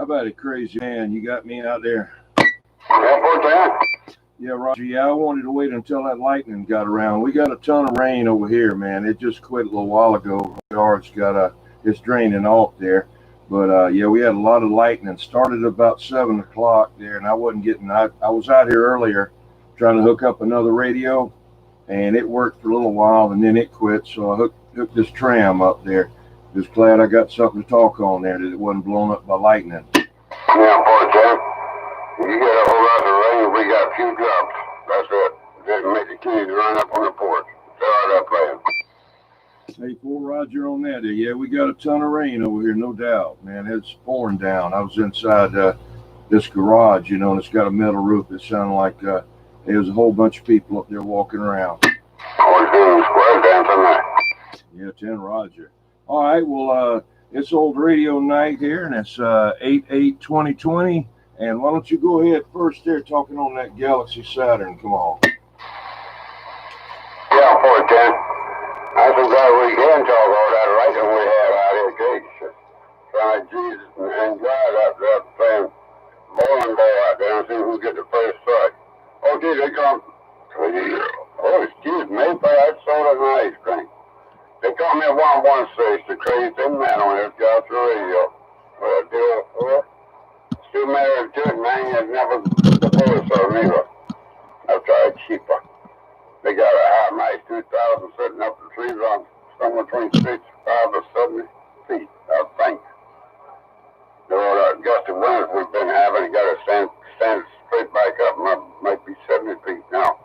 How about it, crazy man? You got me out there. Yeah, Roger. Yeah, I wanted to wait until that lightning got around. We got a ton of rain over here, man. It just quit a little while ago. The yard's it's draining off there. But yeah, we had a lot of lightning. Started about 7 o'clock there, and I wasn't getting. I was out here earlier trying to hook up another radio, and it worked for a little while, and then it quit. So I hooked this tram up there. Just glad I got something to talk on there, that it wasn't blown up by lightning. Yeah, boy, Jim. You get a whole lot of rain, we got a few drops. That's it. Didn't make the kids run up on the porch. Start up playing. Hey, full Roger on that. Yeah, we got a ton of rain over here, no doubt, man. It's pouring down. I was inside this garage, you know, and it's got a metal roof. It sounded like there's a whole bunch of people up there walking around. Always doing square dance tonight. Yeah, 10 Roger. All right, well, it's old radio night here, and it's 8/8/2020. And why don't you go ahead first there, talking on that Galaxy Saturn? Come on. Yeah, boy, Ken. I'm so glad we can talk all that writing we have out here, Gates. Trying Jesus and God out there playing bowling ball out there and see who get the first strike. Oh, gee, they come. Oh, excuse me, but I sold an ice cream. They call me 116, the crazy thin man on this Galaxy radio. What I do for? Still married to it, and I ain't never the police on either. I've tried cheaper. They got a high nice 2000 sitting up the trees on somewhere between 65 to 70 feet, I think. The old gusty winds we've been having, you got to stand straight back up, might be 70 feet now.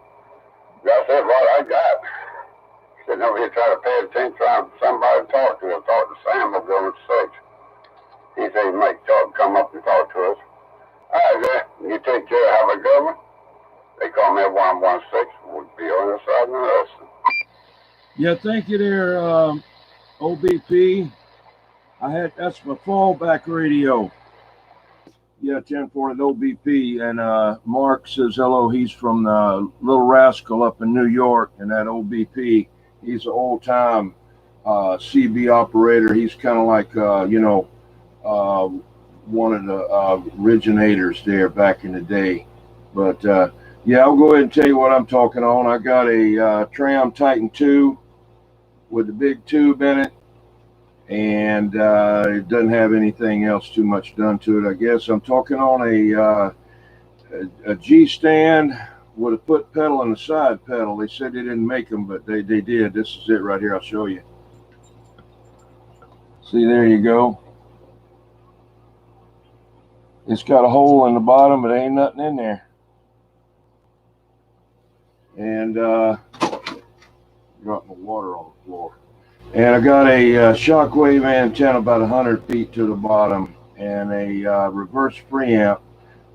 That's it, what I got. Sitting over here trying to pay attention, trying somebody to talk to. I talked to Sam over there at 6. He said he might come up and talk to us. All right, you take care of have a government. They call me 116. We'll be on the side and listen. Yeah, thank you there, OBP. That's my fallback radio. Yeah, 1040 OBP. And Mark says hello. He's from Little Rascal up in New York, and that OBP. He's an old-time CB operator. He's kind of like, one of the originators there back in the day. But yeah, I'll go ahead and tell you what I'm talking on. I got a Tram Titan II with a big tube in it, and it doesn't have anything else too much done to it, I guess. I'm talking on a G stand with a foot pedal and a side pedal. They said they didn't make them, but they did. This is it right here. I'll show you. See, there you go. It's got a hole in the bottom, but ain't nothing in there. And dropped my water on the floor. And I got a Shockwave antenna about 100 feet to the bottom, and a reverse preamp.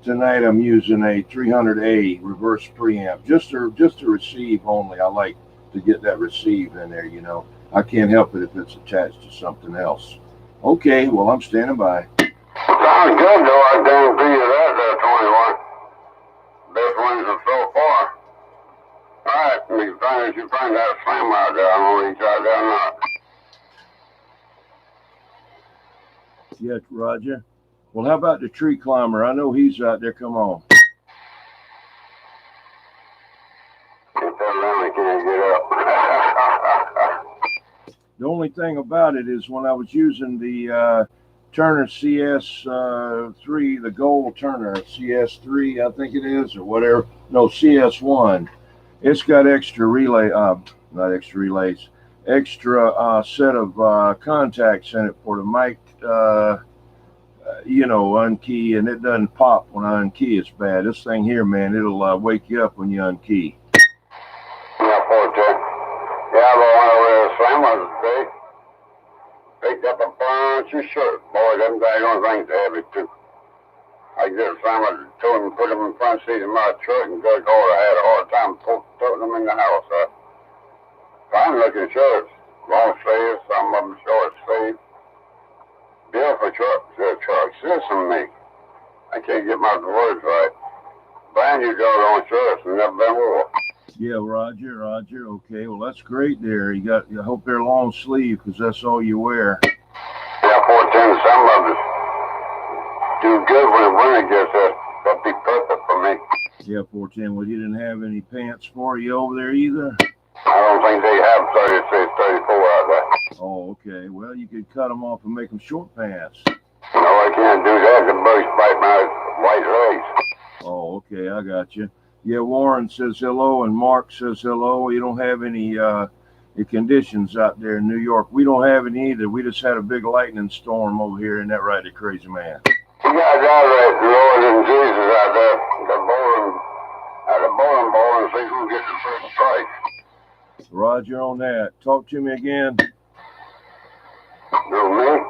Tonight I'm using a 300A reverse preamp, just to receive only. I like to get that receive in there, you know. I can't help it if it's attached to something else. Okay, well, I'm standing by. Sounds good, though. I guarantee you that, 21. Best ones are so far. All right, you find that slam out there. I'm going to reach out there now. Yeah, Roger. Well, how about the tree climber? I know he's out there. Come on. Get that around, can't get up. The only thing about it is when I was using the Turner CS3, the gold Turner CS3, I think it is, or whatever. No, CS1. It's got extra relay, not extra relays, extra set of contacts in it for the mic, unkey, and it doesn't pop when I unkey. It's bad. This thing here, man, it'll wake you up when you unkey. Yeah, poor Jack. Yeah, but one of the slammers today picked up a bunch of shirts. Boy, them daggone things are heavy, too. I just slammer told him to put them in the front seat of my truck, and good Lord, I had a hard time putting them in the house. Fine looking shirts. Long sleeves, some of them short sleeves. Beautiful trucks. Listen to me. I can't get my words right. Brand new doggone shirts and never been wore. Yeah, Roger. Okay, well, that's great there. I hope they're long sleeve, because that's all you wear. Yeah, 14, some of us do good when the winter gets there. That'd be perfect for me. Yeah, 410. Well, you didn't have any pants for you over there either? I don't think they have 36, 34 out there. Oh, okay. Well, you could cut them off and make them short pants. No, I can't do that. The bugs bite my white legs. Oh, okay. I got you. Yeah, Warren says hello and Mark says hello. You don't have any conditions out there in New York. We don't have any either. We just had a big lightning storm over here. Isn't that right, the crazy man? You guys out there, Lord and Jesus out there, the bowling ball and see who gets the first strike. Roger on that. Talk to me again. You me?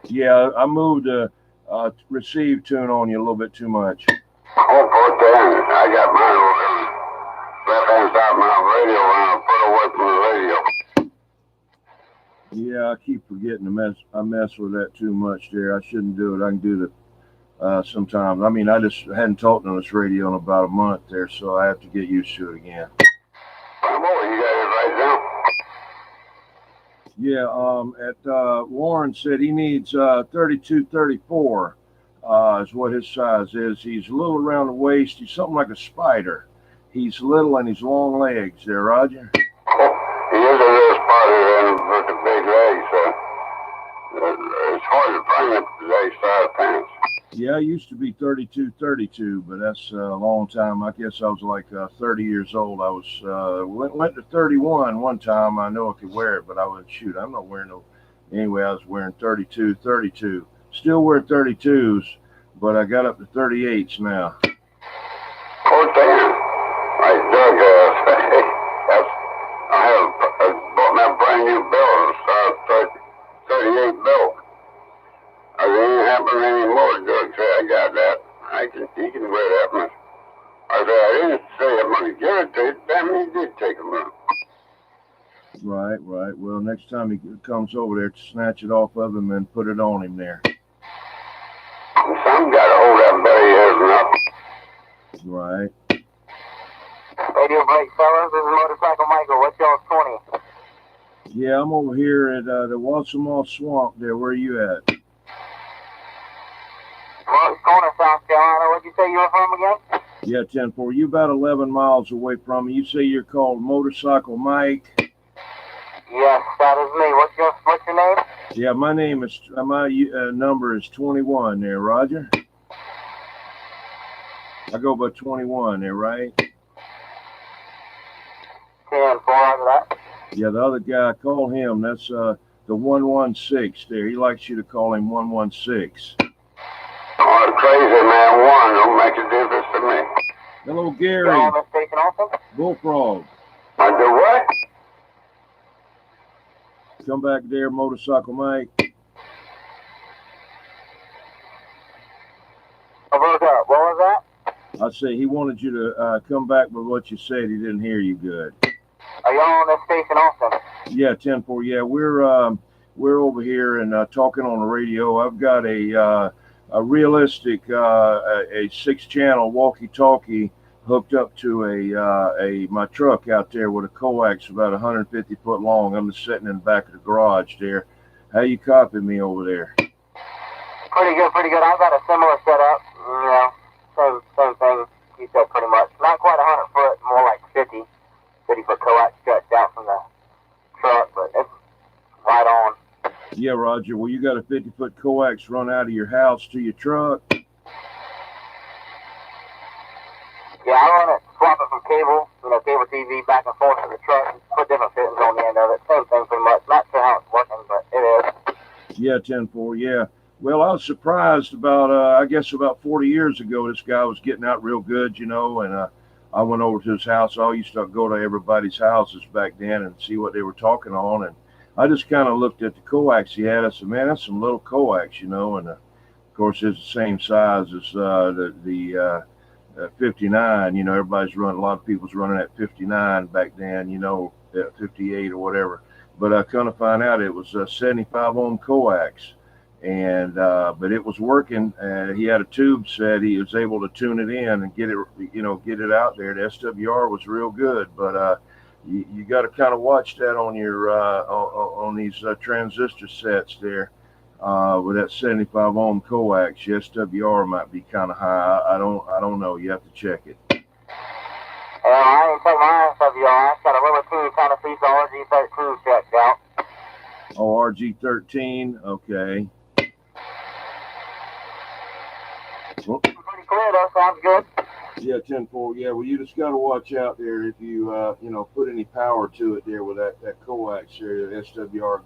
Yeah, I moved the receive tune on you a little bit too much. Oh, poor thing. I got mine over there. Left-hand side of my radio and I put away from the radio. Yeah, I keep forgetting to I mess with that too much there. I shouldn't do it. I can do the sometimes. I mean, I just hadn't talked on this radio in about a month there, so I have to get used to it again. Come on, you got it right now. Yeah, Warren said he needs 32-34 is what his size is. He's a little around the waist. He's something like a spider. He's little and he's long legs there, Roger. He is a little spider with the big legs. It's hard to find the leg size pants. Yeah, I used to be 32-32, but that's a long time. I guess I was like 30 years old. I was went to 31 one time. I know I could wear it, but I wouldn't shoot. I'm not wearing no. Anyway, I was wearing 32. Still wear 32s, but I got up to 38s now. Oh, damn. I dug, I bought me a brand new belt, 38 belt. I ain't happening anymore, Doug said I got that. He can wear that much. I said, I didn't say I'm going to give it to you. Damn, he did take a minute. Right. Well, next time he comes over there, snatch it off of him and put it on him there. Some got to hold that belly hairs enough. Right. Radio break, fellas. This is Motorcycle Michael. What's y'all's 20? Yeah, I'm over here at the Wassamaw Swamp there. Where are you at? Moncks Corner, South Carolina. What'd you say you were from again? Yeah, 10-4. You about 11 miles away from me. You say you're called Motorcycle Mike? Yes, that is me. What's your name? Yeah, my name is, my number is 21 there, Roger. I go by 21 there, right? 10-4 under that. Yeah, the other guy, call him. That's the 116 there. He likes you to call him 116. Oh, crazy man, one don't make a difference to me. Hello, Gary. Y'all on this station also? Bullfrog. I do what? Come back there, Motorcycle Mike. I broke up. What was that? I say he wanted you to come back with what you said. He didn't hear you good. Are y'all on this station also? Yeah, 10-4. Yeah, we're over here and talking on the radio. I've got a realistic a 6-channel walkie-talkie hooked up to my truck out there with a coax about 150 foot long. I'm just sitting in the back of the garage there. How you copy me over there? Pretty good. I've got a similar setup. You know, same thing. You said pretty much. Not quite 100 foot, more like 50 foot coax stretched out from the truck, but it's right on. Yeah, Roger. Well, you got a 50-foot coax run out of your house to your truck? Yeah, I run it, swap it from cable, cable TV back and forth to the truck, and put different fittings on the end of it. Same thing pretty much. Not sure how it's working, but it is. Yeah, 10-4, yeah. Well, I was surprised about, I guess about 40 years ago, this guy was getting out real good, and I went over to his house. I used to go to everybody's houses back then and see what they were talking on, and I just kind of looked at the coax he had. I said, man, that's some little coax, and of course, it's the same size as the 59. Everybody's running, a lot of people's running at 59 back then, at 58 or whatever. But I kind of find out it was a 75 ohm coax, and but it was working. He had a tube set. He was able to tune it in and get it, get it out there. The SWR was real good, but you got to kind of watch that on your on these transistor sets there. With that 75 ohm coax, your SWR might be kind of high. I don't know. You have to check it. I ain't take my SWR. I got a little teeny kind of piece of RG13 checked out. Oh, RG13. Okay. Well, Pretty clear though. Sounds good. yeah, 10-4. Yeah, well, you just got to watch out there if you put any power to it there with that coax there. The SWR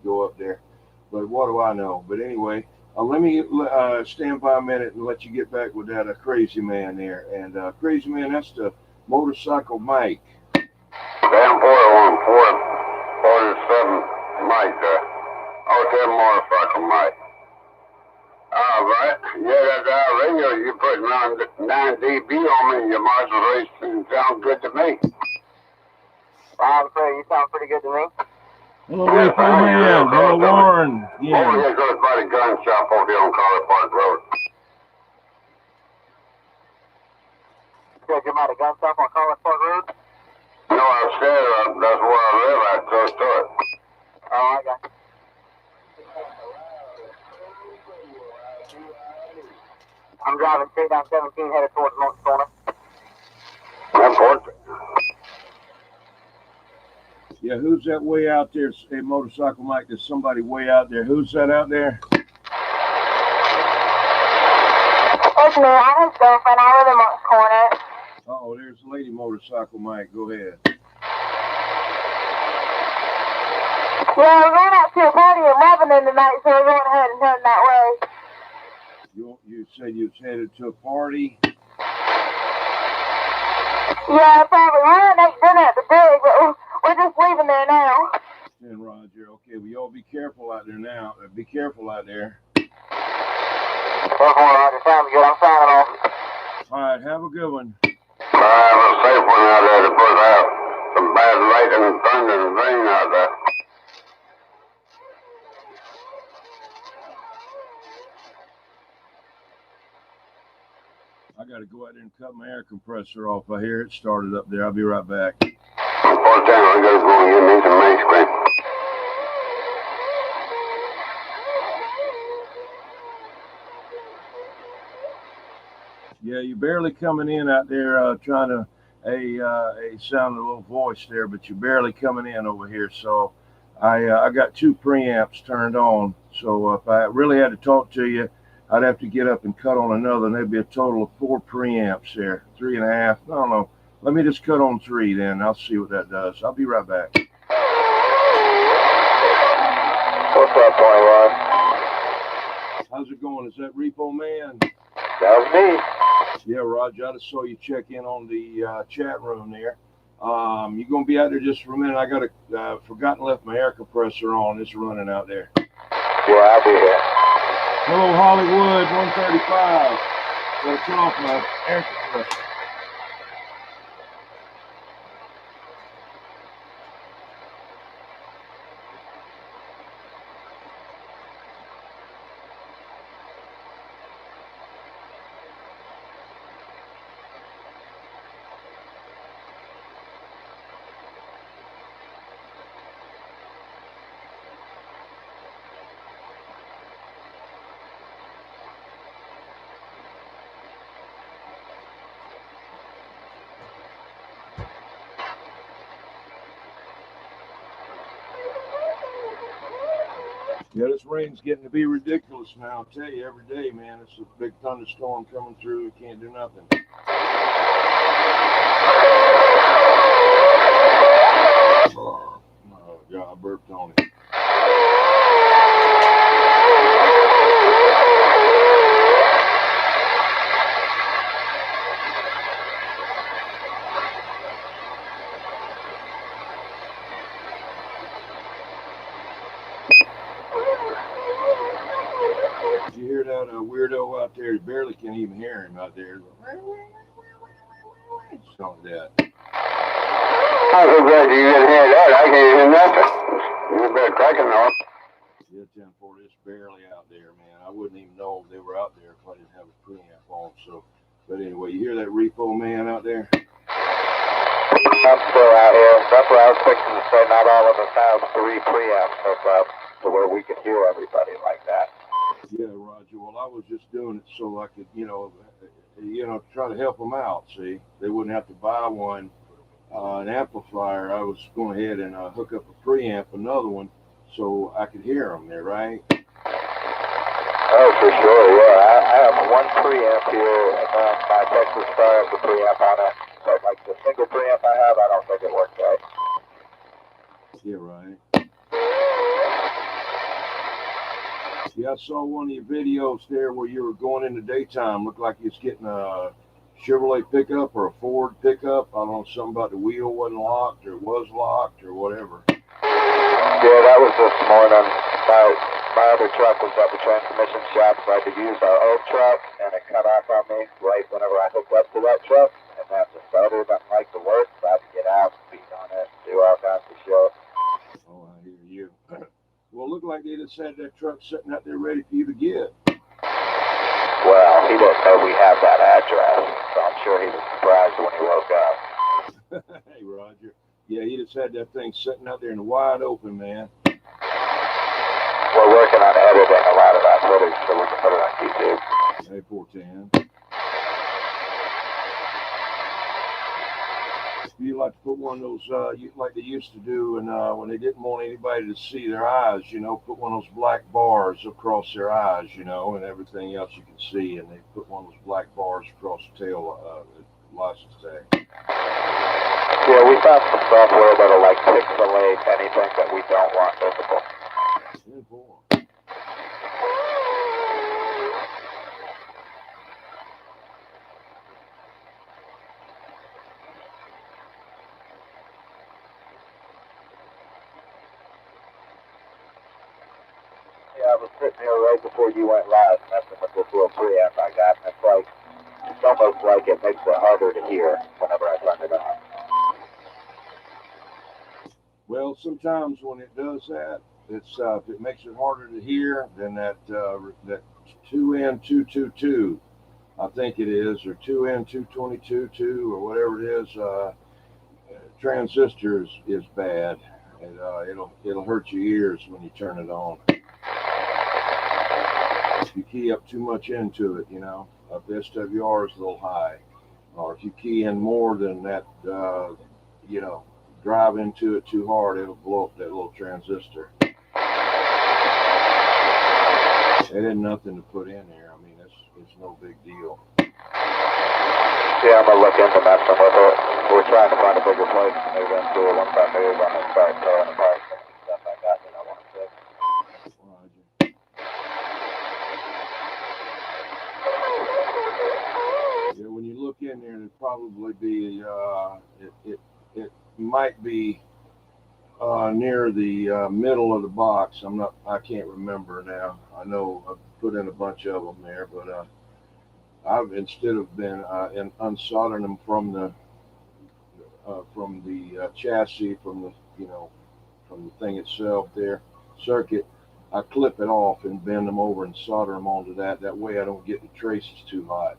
go up there. But what do I know? But anyway, let me stand by a minute and let you get back with that crazy man there. And crazy man, that's the motorcycle Mike. Damn 447 Mike there. Oh, that motorcycle Mike. All right. Yeah, that radio you put around 9 dB on me, your modulation sounds good to me. I'm sure you sound pretty good to me. Hello, Repo Man. Hello, Warren. Yeah. Oh, here goes by the gun shop over here on College Park Road. Said you're about a gun shop on College Park Road? No, I said that's where I live at, close to it. Oh, I got you. I'm driving straight down 17 headed towards North Corner. That's what. Yeah, who's that way out there? Hey, motorcycle Mike, there's somebody way out there. Who's that out there? It's me. I'm his girlfriend. I live in Monk's Corner. Uh-oh, there's a lady motorcycle Mike. Go ahead. Yeah, we're going out to a party in Lebanon tonight, so we're going ahead and heading that way. You said you was headed to a party? Yeah, probably. We didn't eat dinner at the big, but we're just leaving there now. And Roger. Okay, well, y'all be careful out there now. Be careful out there. Careful, Roger. Sounds good. I'm signing off. All right, have a good one. I have a safe one out there to put out some bad lightning and thunder and rain out there. I got to go out there and cut my air compressor off. I hear it started up there. I'll be right back. I'm part time. I gotta go and get me some main screen. Yeah, you're barely coming in out there trying to sound a little voice there, but you're barely coming in over here. So I got 2 preamps turned on. So if I really had to talk to you, I'd have to get up and cut on another, and there'd be a total of 4 preamps there, 3.5. I don't know. Let me just cut on 3 then. I'll see what that does. I'll be right back. What's up, 21? How's it going? Is that Repo Man? That was me. Yeah, Roger. I just saw you check in on the chat room there. You gonna be out there just for a minute? I got forgotten left my air compressor on. It's running out there. Yeah, I'll be here. Hello, Hollywood 135. Gotta turn off my air compressor. Yeah, this rain's getting to be ridiculous now. I'll tell you, every day, man, it's a big thunderstorm coming through. We can't do nothing. Oh, God, I burped on it. Did you hear that weirdo out there? You barely can even hear him out there. Something like that. I'm so glad you didn't hear that. I can't hear nothing. You better cracking off. Yeah, 10-4, it's barely out there, man. I wouldn't even know if they were out there if I didn't have a preamp on. So, but anyway, you hear that Repo Man out there? I'm still out here. That's what I was fixing to say. Not all of us have 3 preamps hooked up. to where we could hear everybody like that. Yeah, Roger. Well, I was just doing it so I could, try to help them out. See, they wouldn't have to buy one, an amplifier. I was going ahead and hook up a preamp, another one, so I could hear them there, right? Oh, for sure, yeah. I have one preamp here, and then my Texas Star has the preamp on it. But like the single preamp I have, I don't think it works right. Yeah, right. Yeah, I saw one of your videos there where you were going in the daytime. Looked like you was getting a Chevrolet pickup or a Ford pickup. I don't know, something about the wheel wasn't locked or it was locked or whatever. Yeah, that was this morning. My other truck was at the transmission shop, so I had to use our old truck, and it cut off on me right whenever I hooked up to that truck. And then the starter doesn't like to work, so I had to get out, beat on it, do all kinds of shit. Oh, I hear you. Well, it looked like they just had that truck sitting out there ready for you to get. Well, he didn't know we had that address, so I'm sure he was surprised when he woke up. Hey, Roger. Yeah, he just had that thing sitting out there in the wide open, man. We're working on editing a lot of that footage so we can put it on YouTube. Hey, 410. You like to put one of those, like they used to do, and when they didn't want anybody to see their eyes, put one of those black bars across their eyes, and everything else you can see, and they put one of those black bars across the tail license tag. Yeah, we found some software that'll like pixelate anything that we don't want visible. Yeah, I was sitting here right before you went live messing with this little preamp I got, and it's almost like it makes it harder to hear whenever I turn it on. Well, sometimes when it does that, it's if it makes it harder to hear, then that 2N222, I think it is, or 2N2222, or whatever it is, transistor is bad, and it'll hurt your ears when you turn it on. If you key up too much into it, the SWR is a little high, or if you key in more than that, drive into it too hard, it'll blow up that little transistor. It ain't nothing to put in there. I mean, it's no big deal. Yeah, I'm gonna look into messing with it. We're trying to find a bigger place to move into. Once I move, I'm gonna start throwing apart stuff like that I want to fix. Roger. Yeah, when you look in there, it'd probably be it might be near the middle of the box. I can't remember now. I know I've put in a bunch of them there, but I've, instead of been unsoldering them from the chassis, from the thing itself there, circuit, I clip it off and bend them over and solder them onto that. That way I don't get the traces too hot.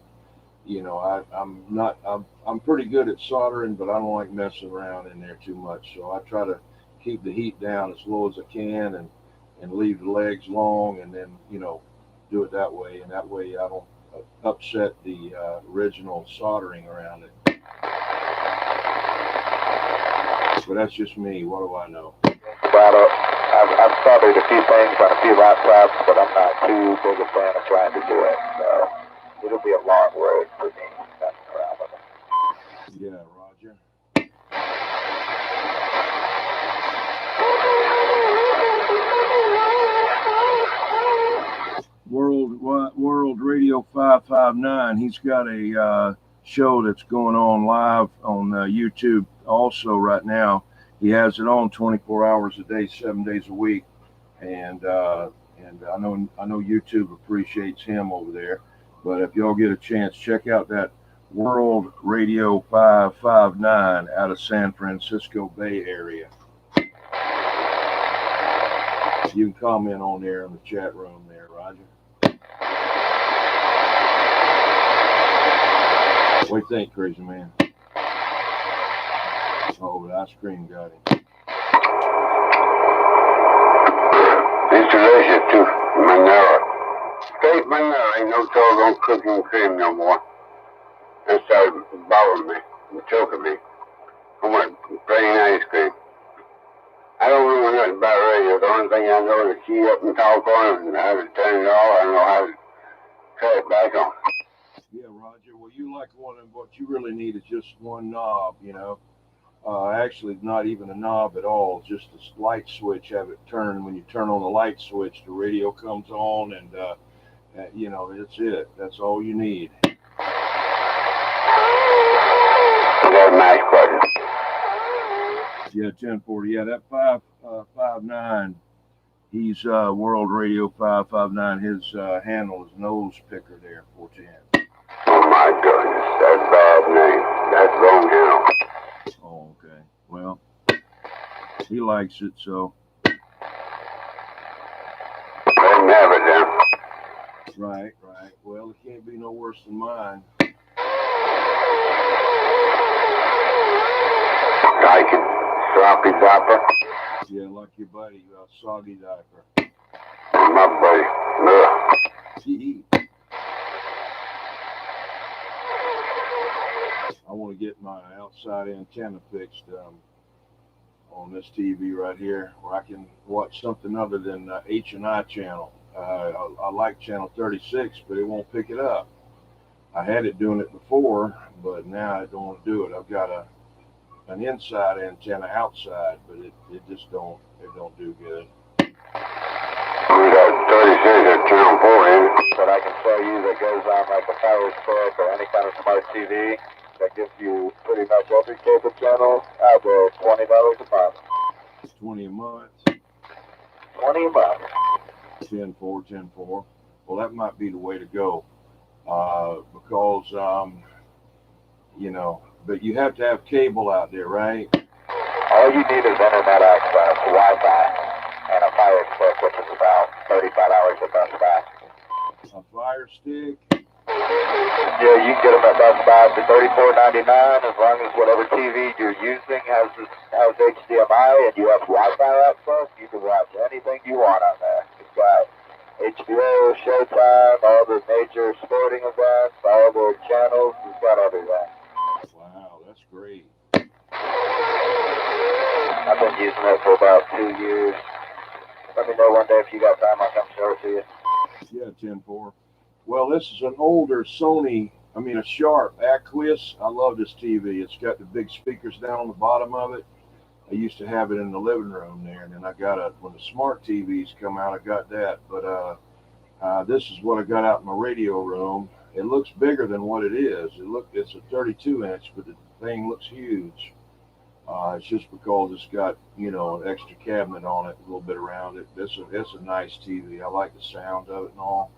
I'm pretty good at soldering, but I don't like messing around in there too much. So I try to keep the heat down as low as I can and leave the legs long, and then, do it that way. And that way I don't upset the original soldering around it. But that's just me. What do I know? I've soldered a few things on a few laptops, but I'm not too big a fan of trying to do it. So it'll be a long road for me messing around with it. Yeah, Roger. World Radio 559. He's got a show that's going on live on YouTube also right now. He has it on 24 hours a day, 7 days a week, and I know YouTube appreciates him over there. But if y'all get a chance, check out that World Radio 559 out of San Francisco Bay Area. You can comment on there in the chat room there, Roger. What do you think, crazy man? Oh, the ice cream got him. He delicious too. Manure. Straight manure. Ain't no doggone cooking cream no more. That started bothering me and choking me. I want plain ice cream. I don't know nothing about radio. The only thing I know is key up and talk on it and how to turn it off. I don't know how to cut it back on. Yeah, Roger. Well, you like one of them. What you really need is just one knob, you know. Actually, not even a knob at all. Just a light switch. Have it turn. When you turn on the light switch, the radio comes on, and you know, that's it. That's all you need. That's a nice question. Yeah, 1040. Yeah, that 559. He's World Radio 559. His handle is Nose Picker there, 410. Oh my goodness, that's a bad name. That's wrong now. Oh, okay. Well, he likes it, so. Let him have it then. Right. Well, it can't be no worse than mine. Like it, sloppy dropper. Yeah, like your buddy, Soggy Diaper. My buddy. Gee. I want to get my outside antenna fixed on this TV right here, where I can watch something other than H&I channel. I like channel 36, but it won't pick it up. I had it doing it before, but now I don't want to do it. I've got an inside antenna outside, but it just don't do good. We got 36 at channel 4 in it. But I can tell you that goes on like a Fire Stick or any kind of smart TV that gives you pretty much every cable channel out there, $20 a month. 20 a month. 20 a month. 10-4. Well, that might be the way to go, because you know, but you have to have cable out there, right? All you need is internet access, Wi-Fi, and a Fire Stick, which is about $35 at Best Buy. A Fire Stick. Yeah, you can get them at Best Buy for $34.99 as long as whatever TV you're using has HDMI and you have Wi-Fi access. You can watch anything you want on there. It's got HBO, Showtime, all the major sporting events, all the channels. It's got everything. Wow, that's great. I've been using it for about 2 years. Let me know one day if you got time. I'll come show it to you. Yeah, 10-4. Well, this is an older Sony, a Sharp Aquis. I love this TV. It's got the big speakers down on the bottom of it. I used to have it in the living room there, and then I got when the smart TVs come out, I got that. But this is what I got out in my radio room. It looks bigger than what it is. It's a 32-inch, but the thing looks huge. It's just because it's got, an extra cabinet on it, a little bit around it. It's a nice TV. I like the sound of it and all.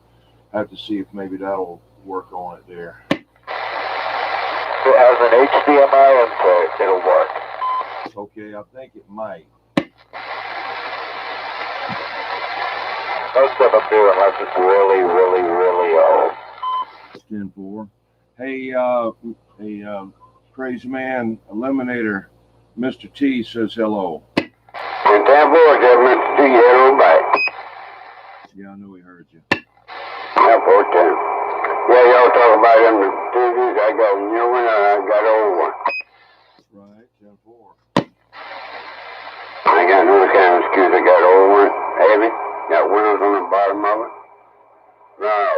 I have to see if maybe that'll work on it there. It has an HDMI input. It'll work. Okay, I think it might. Most of them do unless it's really, really, really old. 10-4. Hey, Crazy Man Eliminator, Mr. T says hello. And 10-4, Mr. T, hello back. Yeah, I know he heard you. Yeah, 410. Yeah, y'all talk about them TVs. I got a new one and I got an old one. Right, 10-4. I got another kind of screws. I got an old one, heavy. Got windows on the bottom of it. Now,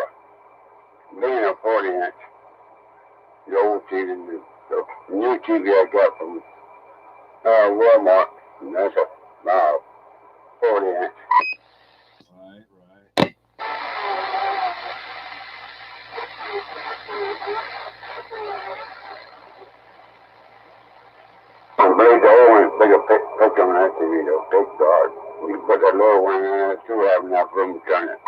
being a 40-inch, the old TV, the new TV I got from Walmart, and that's a 40-inch. Right. I believe the old one's bigger picture on that TV, though. Big guard. You put that little one in there, too, have enough room to turn it.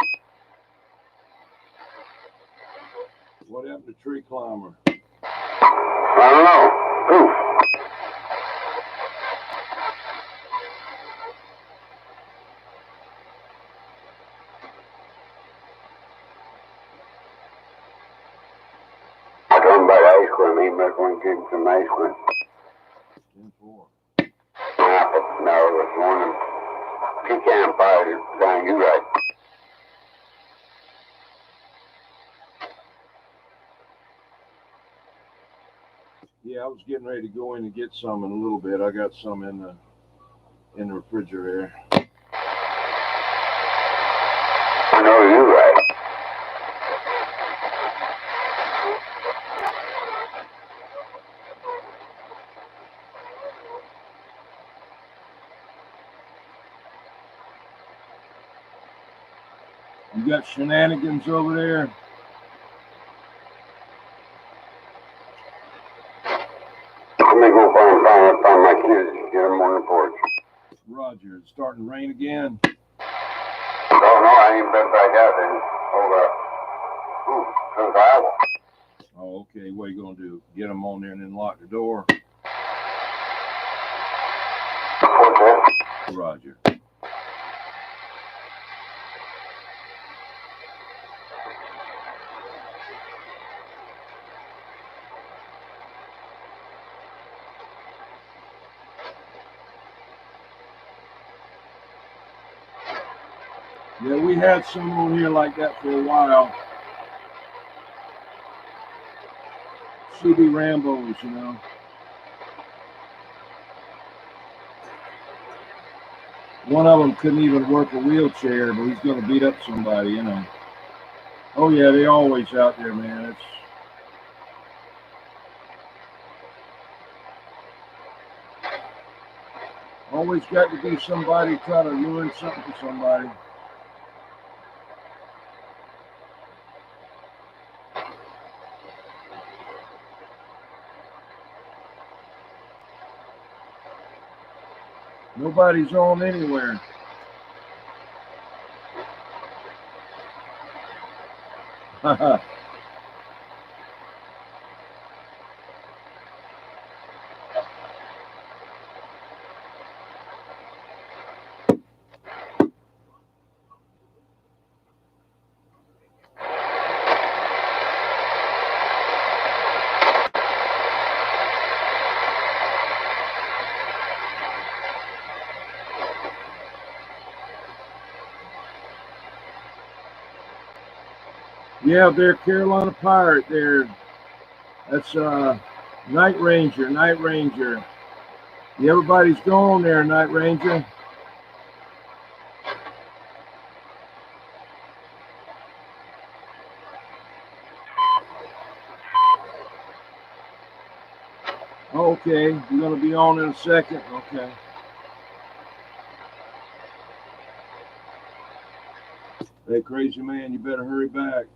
What happened to Tree Climber? I don't know. Oof. I told him about ice cream. He might want to give him some ice cream. 10-4. No, this morning, pecan pie down you right. Yeah, I was getting ready to go in and get some in a little bit. I got some in the refrigerator. I know you right. You got shenanigans over there? Let me go find my kids and get them on the porch. Roger, it's starting to rain again. No, I ain't been back out there. Since Iowa. Oh, okay. What are you going to do? Get them on there and then lock the door? What's that? Roger. Yeah, we had some on here like that for a while. CB Rambos, you know. One of them couldn't even work a wheelchair, but he's going to beat up somebody, you know. Oh, yeah, they always out there, man. It's always got to be somebody trying to ruin something for somebody. Nobody's on anywhere. Haha. Yeah, they're Carolina Pirate there. That's Night Ranger, Night Ranger. Yeah, everybody's gone there, Night Ranger. Okay, you're gonna be on in a second. Okay. Hey, crazy man, you better hurry back.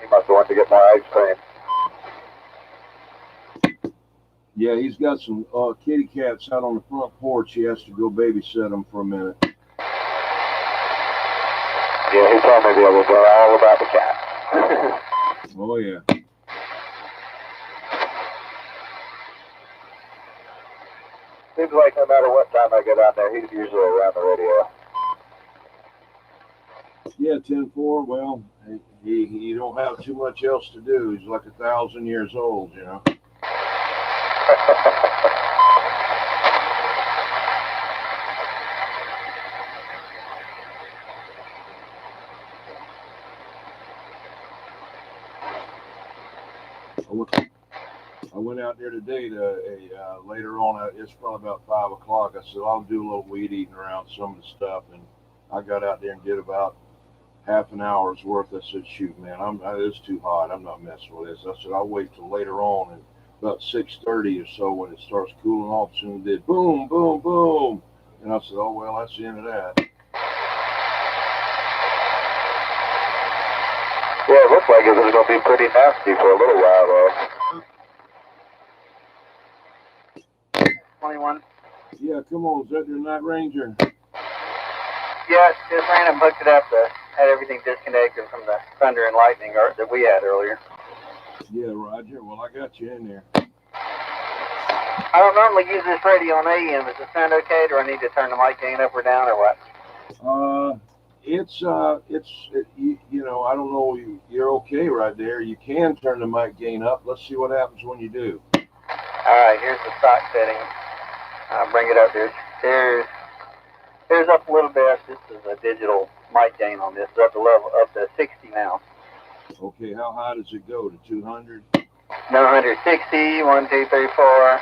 He must have wanted to get more ice cream. Yeah, he's got some kitty cats out on the front porch. He has to go babysit them for a minute. Yeah, he told me the other day all about the cat. Oh, yeah. Seems like no matter what time I get on there, he's usually around the radio. Yeah, 10-4. Well, he don't have too much else to do. He's like 1,000 years old, you know. I went out there today to later on. It's probably about 5 o'clock. I said I'll do a little weed eating around some of the stuff, and I got out there and did about half an hour's worth. I said, shoot, man, it's too hot. I'm not messing with this. I said I'll wait till later on, and about 6:30 or so when it starts cooling off. Soon it did boom, boom, boom, and I said, oh well, that's the end of that. Yeah, it looks like it was going to be pretty nasty for a little while, though. 21. Yeah, come on, is that your Night Ranger? Yeah, just ran and hooked it up. Had everything disconnected from the thunder and lightning that we had earlier. Yeah, Roger. Well, I got you in there. I don't normally use this radio on AM. Does it sound okay? Do I need to turn the mic gain up or down or what? You know, I don't know, you're okay right there. You can turn the mic gain up. Let's see what happens when you do. Alright, here's the stock setting. I'll bring it up here. Here's up a little bit. This is a digital mic gain on this. It's up to 60 now. Okay, how high does it go? To 200? No, 160, 1, 2, 3, 4,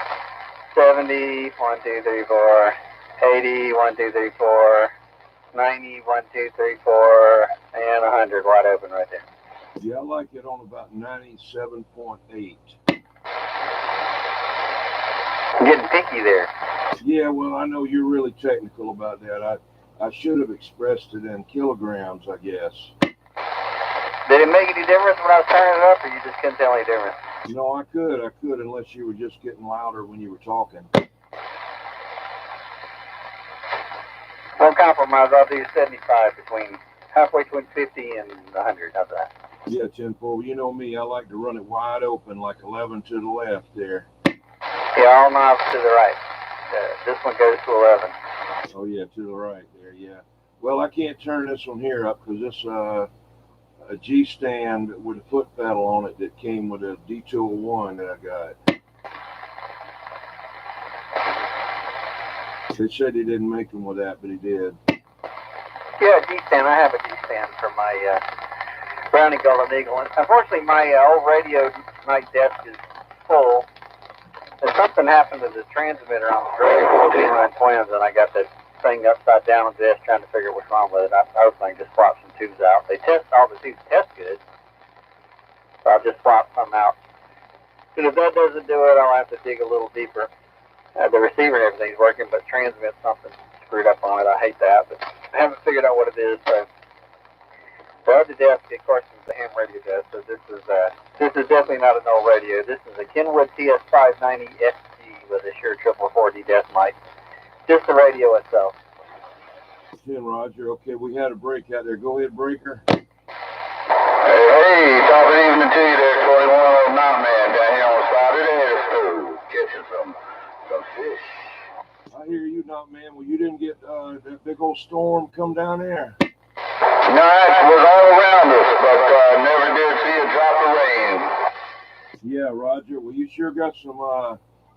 70, 1, 2, 3, 4, 80, 1, 2, 3, 4, 90, 1, 2, 3, 4, and 100 wide open right there. Yeah, I like it on about 97.8. I'm getting picky there. Yeah, well, I know you're really technical about that. I should have expressed it in kilograms, I guess. Did it make any difference when I was turning it up, or you just couldn't tell any difference? No, I could, unless you were just getting louder when you were talking. Won't compromise. I'll do 75 halfway between 50 and 100. How's that? Yeah, 10-4. Well, you know me, I like to run it wide open, like 11 to the left there. Yeah, all knobs to the right. This one goes to 11. Oh, yeah, to the right there, yeah. Well, I can't turn this one here up because this a G stand with a foot pedal on it that came with a D201 that I got. They said he didn't make them with that, but he did. Yeah, G stand. I have a G stand for my Brownie Golden Eagle. Unfortunately, my old radio night desk is full. And something happened to the transmitter on the radio 14 twins, and I got that thing upside down on the desk trying to figure out what's wrong with it. I was thinking just swap some tubes out. All the tubes test good, so I'll just swap some out. And if that doesn't do it, I'll have to dig a little deeper. The receiver and everything's working, but transmit something screwed up on it. I hate that, but I haven't figured out what it is. So the other desk, of course, is the ham radio desk. So this is definitely not an old radio. This is a Kenwood TS590 SG with a Shure 444D desk mic. Just the radio itself. 10, Roger. Okay, we had a break out there. Go ahead, breaker. Hey, top of the evening to you there, 21 Mountain Man down here on the side of the air stove, catching some fish. I hear you, not man. Well, you didn't get that big old storm come down there. No, it was all around us, but never did see a drop of rain. Yeah, Roger. Well, you sure got some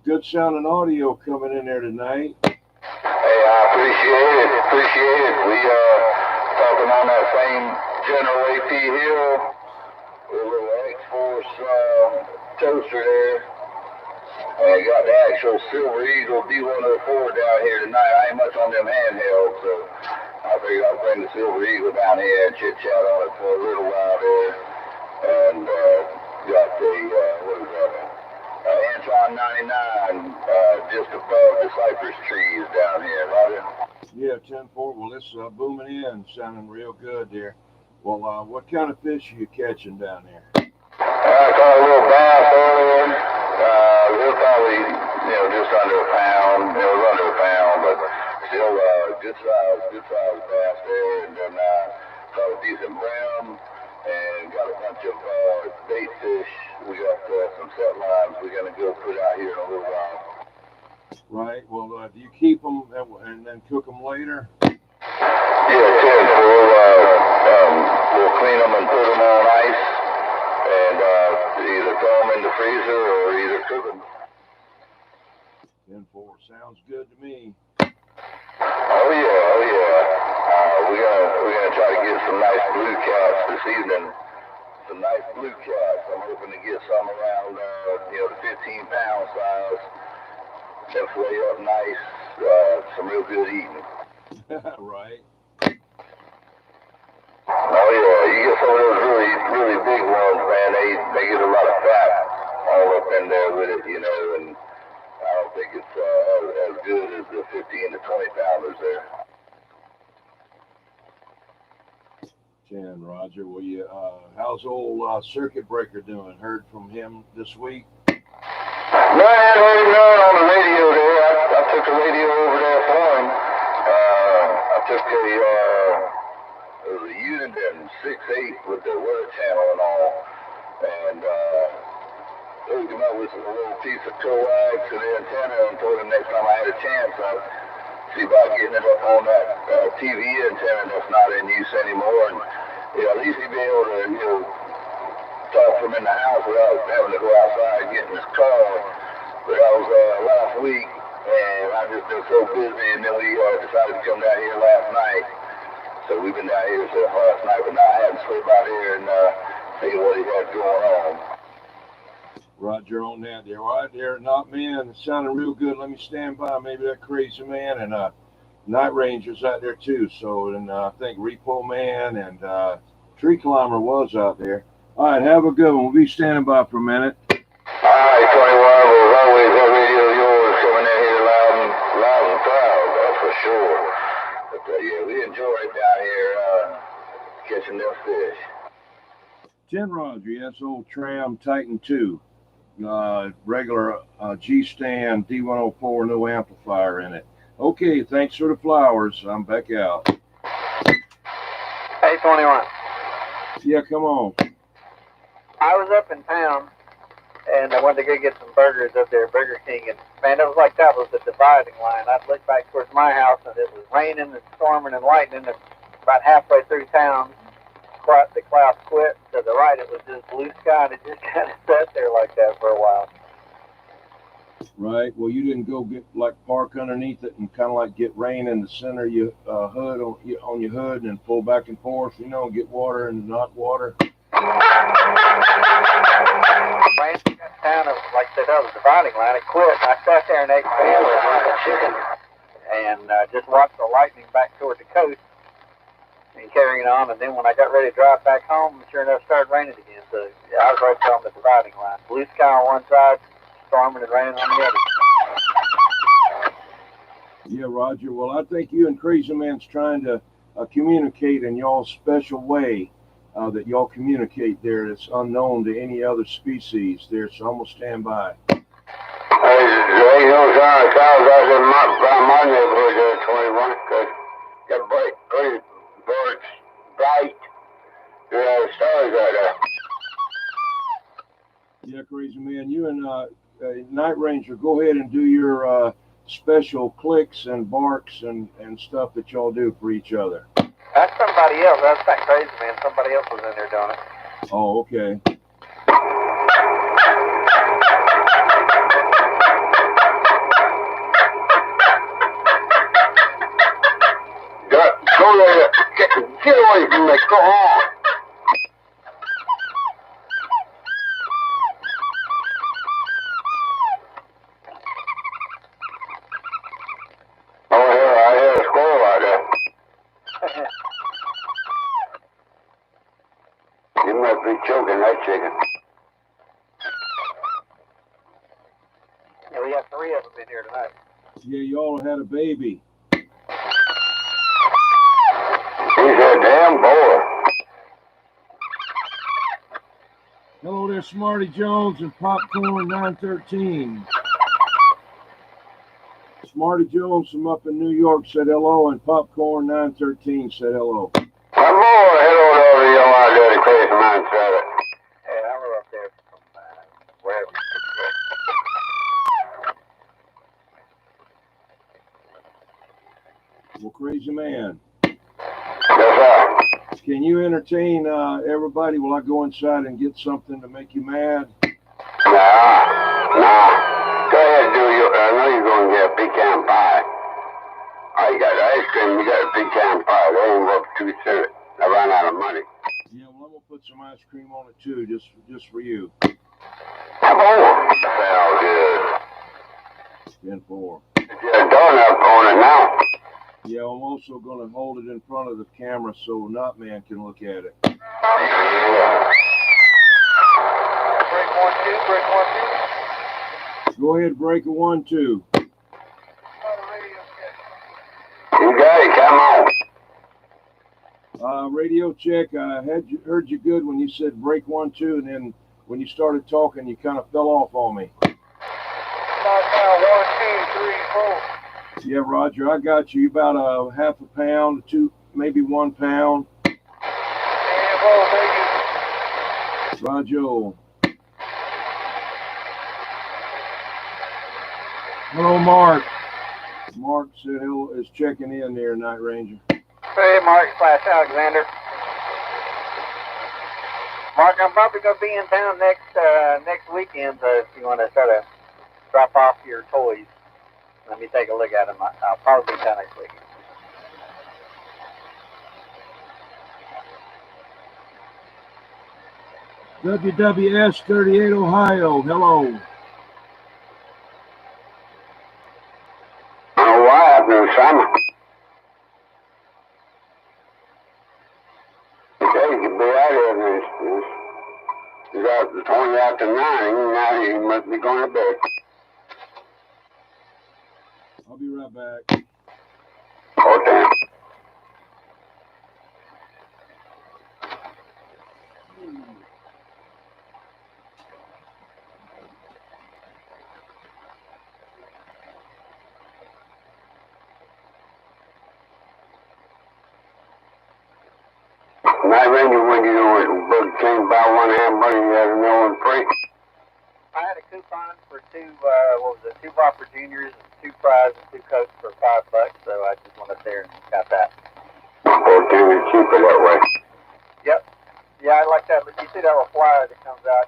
good sounding audio coming in there tonight. Hey, I appreciate it. We talking on that same General AP Hill with a little X-Force toaster there. And got the actual Silver Eagle D104 down here tonight. I ain't much on them handhelds, so I figured I'd bring the Silver Eagle down here and chit-chat on it for a little while there. And got the, Antron 99 just above the cypress trees down here, Roger. Yeah, 10-4. Well, it's booming in, sounding real good there. Well, what kind of fish are you catching down there? I caught a little bass earlier. It was probably, just under a pound. It was under a pound, but still good size bass there. And then caught a decent brim and got a bunch of bait fish. We got some set lines we're going to go put out here in a little while. Right. Well, do you keep them and then cook them later? Yeah, Ted, we'll clean them and put them on ice and either throw them in the freezer or either cook them. 10-4. Sounds good to me. Oh yeah. We're gonna try to get some nice blue cats this evening. Some nice blue cats. I'm hoping to get some around the 15-pound size. They'll flay up nice. Some real good eating. Right. Oh yeah, you get some of those really big ones, man. They get a lot of fat all up in there with it, and I don't think it's as good as the 15 to 20 pounders there. 10, Roger. Well, how's old Circuit Breaker doing? Heard from him this week? No, I hadn't heard him on the radio there. I took the radio over there for him. I took it was a Uniden 6.8 with the weather channel and all. And hooked him up with a little piece of coax to the antenna and told him next time I had a chance, I'd see about getting it up on that TV antenna that's not in use anymore. And at least he'd be able to, talk from in the house without having to go outside and get in his car. But that was last week, and I've just been so busy, and then we decided to come down here last night. So we've been down here since last night, but now I had to slip out here and see what he had going on. Roger on that there. All right there, not man. It sounded real good. Let me stand by. Maybe that crazy man and Night Ranger's out there too. So, and I think Repo Man and Tree Climber was out there. All right, have a good one. We'll be standing by for a minute. All right, 21. As always, that radio of yours coming in here loud and proud. That's for sure. But yeah, we enjoy it down here catching them fish. 10 Roger, yes, old Tram Titan II. Regular G-stand D104, no amplifier in it. Okay, thanks for the flowers. I'm back out. Hey, 21. Yeah, come on. I was up in town, and I wanted to go get some burgers up there at Burger King, and man, it was like that was the dividing line. I'd look back towards my house, and it was raining and storming and lightning, and about halfway through town, the clouds quit. To the right, it was just blue sky, and it just kind of sat there like that for a while. Right. Well, you didn't go get park underneath it and kind of get rain in the center of your hood on your hood and pull back and forth, and get water and not water. Rain got down, like I said, that was the dividing line. It quit, and I sat there and ate my hamburger like a chicken, and just watched the lightning back toward the coast and carrying on. And then when I got ready to drive back home, sure enough, it started raining again. So yeah, I was right there on the dividing line. Blue sky on one side, storming and raining on the other. Yeah, Roger. Well, I think you and Crazy Man's trying to communicate in y'all's special way that y'all communicate there that's unknown to any other species there. So I'm going to stand by. Hey, there ain't no sign of cows out there by my neighborhood there, 21, because got bright stars out there. Yeah, Crazy Man. You and Night Ranger, go ahead and do your special clicks and barks and stuff that y'all do for each other. That's somebody else. That's that Crazy Man. Somebody else was in there doing it. Oh, okay. Go there. Get away from me. Go on. Oh, yeah, I hear a squirrel out there. You must be choking that chicken. Yeah, we got 3 of them in here tonight. Yeah, y'all had a baby. He's a damn boy. Hello there, Smarty Jones and Popcorn 913. Smarty Jones from up in New York said hello, and Popcorn 913 said hello. Come on, head on over to your out there to Crazy Man said it. Yeah, I were up there from wherever. Well, Crazy Man, Yes, sir. can you entertain everybody while I go inside and get something to make you mad? Nah. Go ahead, do you. I know you're going to get a pecan pie. Oh, you got the ice cream, you got a pecan pie. They ain't worth 2 cents. I ran out of money. Yeah, well, I'm gonna put some ice cream on it too, just for you. Come on. Sounds good. 10-4. Get a donut on it now. Yeah, I'm also gonna hold it in front of the camera so Nutman can look at it. Yeah. Break 1, 2, break 1, 2. Go ahead, break a 1-2. You got it, come on. Radio check. I heard you good when you said break 1-2, and then when you started talking, you kind of fell off on me. 1, 2, 3, 4. Yeah, Roger, I got you. About a half a pound, 2, maybe 1 pound. Roger. Hello, Mark. Mark said he is checking in there, Night Ranger. Hey, Mark / Alexander. Mark, I'm probably going to be in town next weekend, so if you want to try to drop off your toys, let me take a look at them. I'll probably be down next weekend. WWS 38 Ohio, hello. I don't know why happened in the summer. Okay, you can be out here and it's out 20 after 9. Now you must be going to bed. I'll be right back. Okay. Night Ranger, when you know it, Bug came by one hamburger, you had another one free. I had a coupon for two Whopper Juniors, and 2 fries and 2 Cokes for $5, so I just went up there and got that. 14 is cheaper that way. Yep. Yeah, I like that. But you see that little flyer that comes out,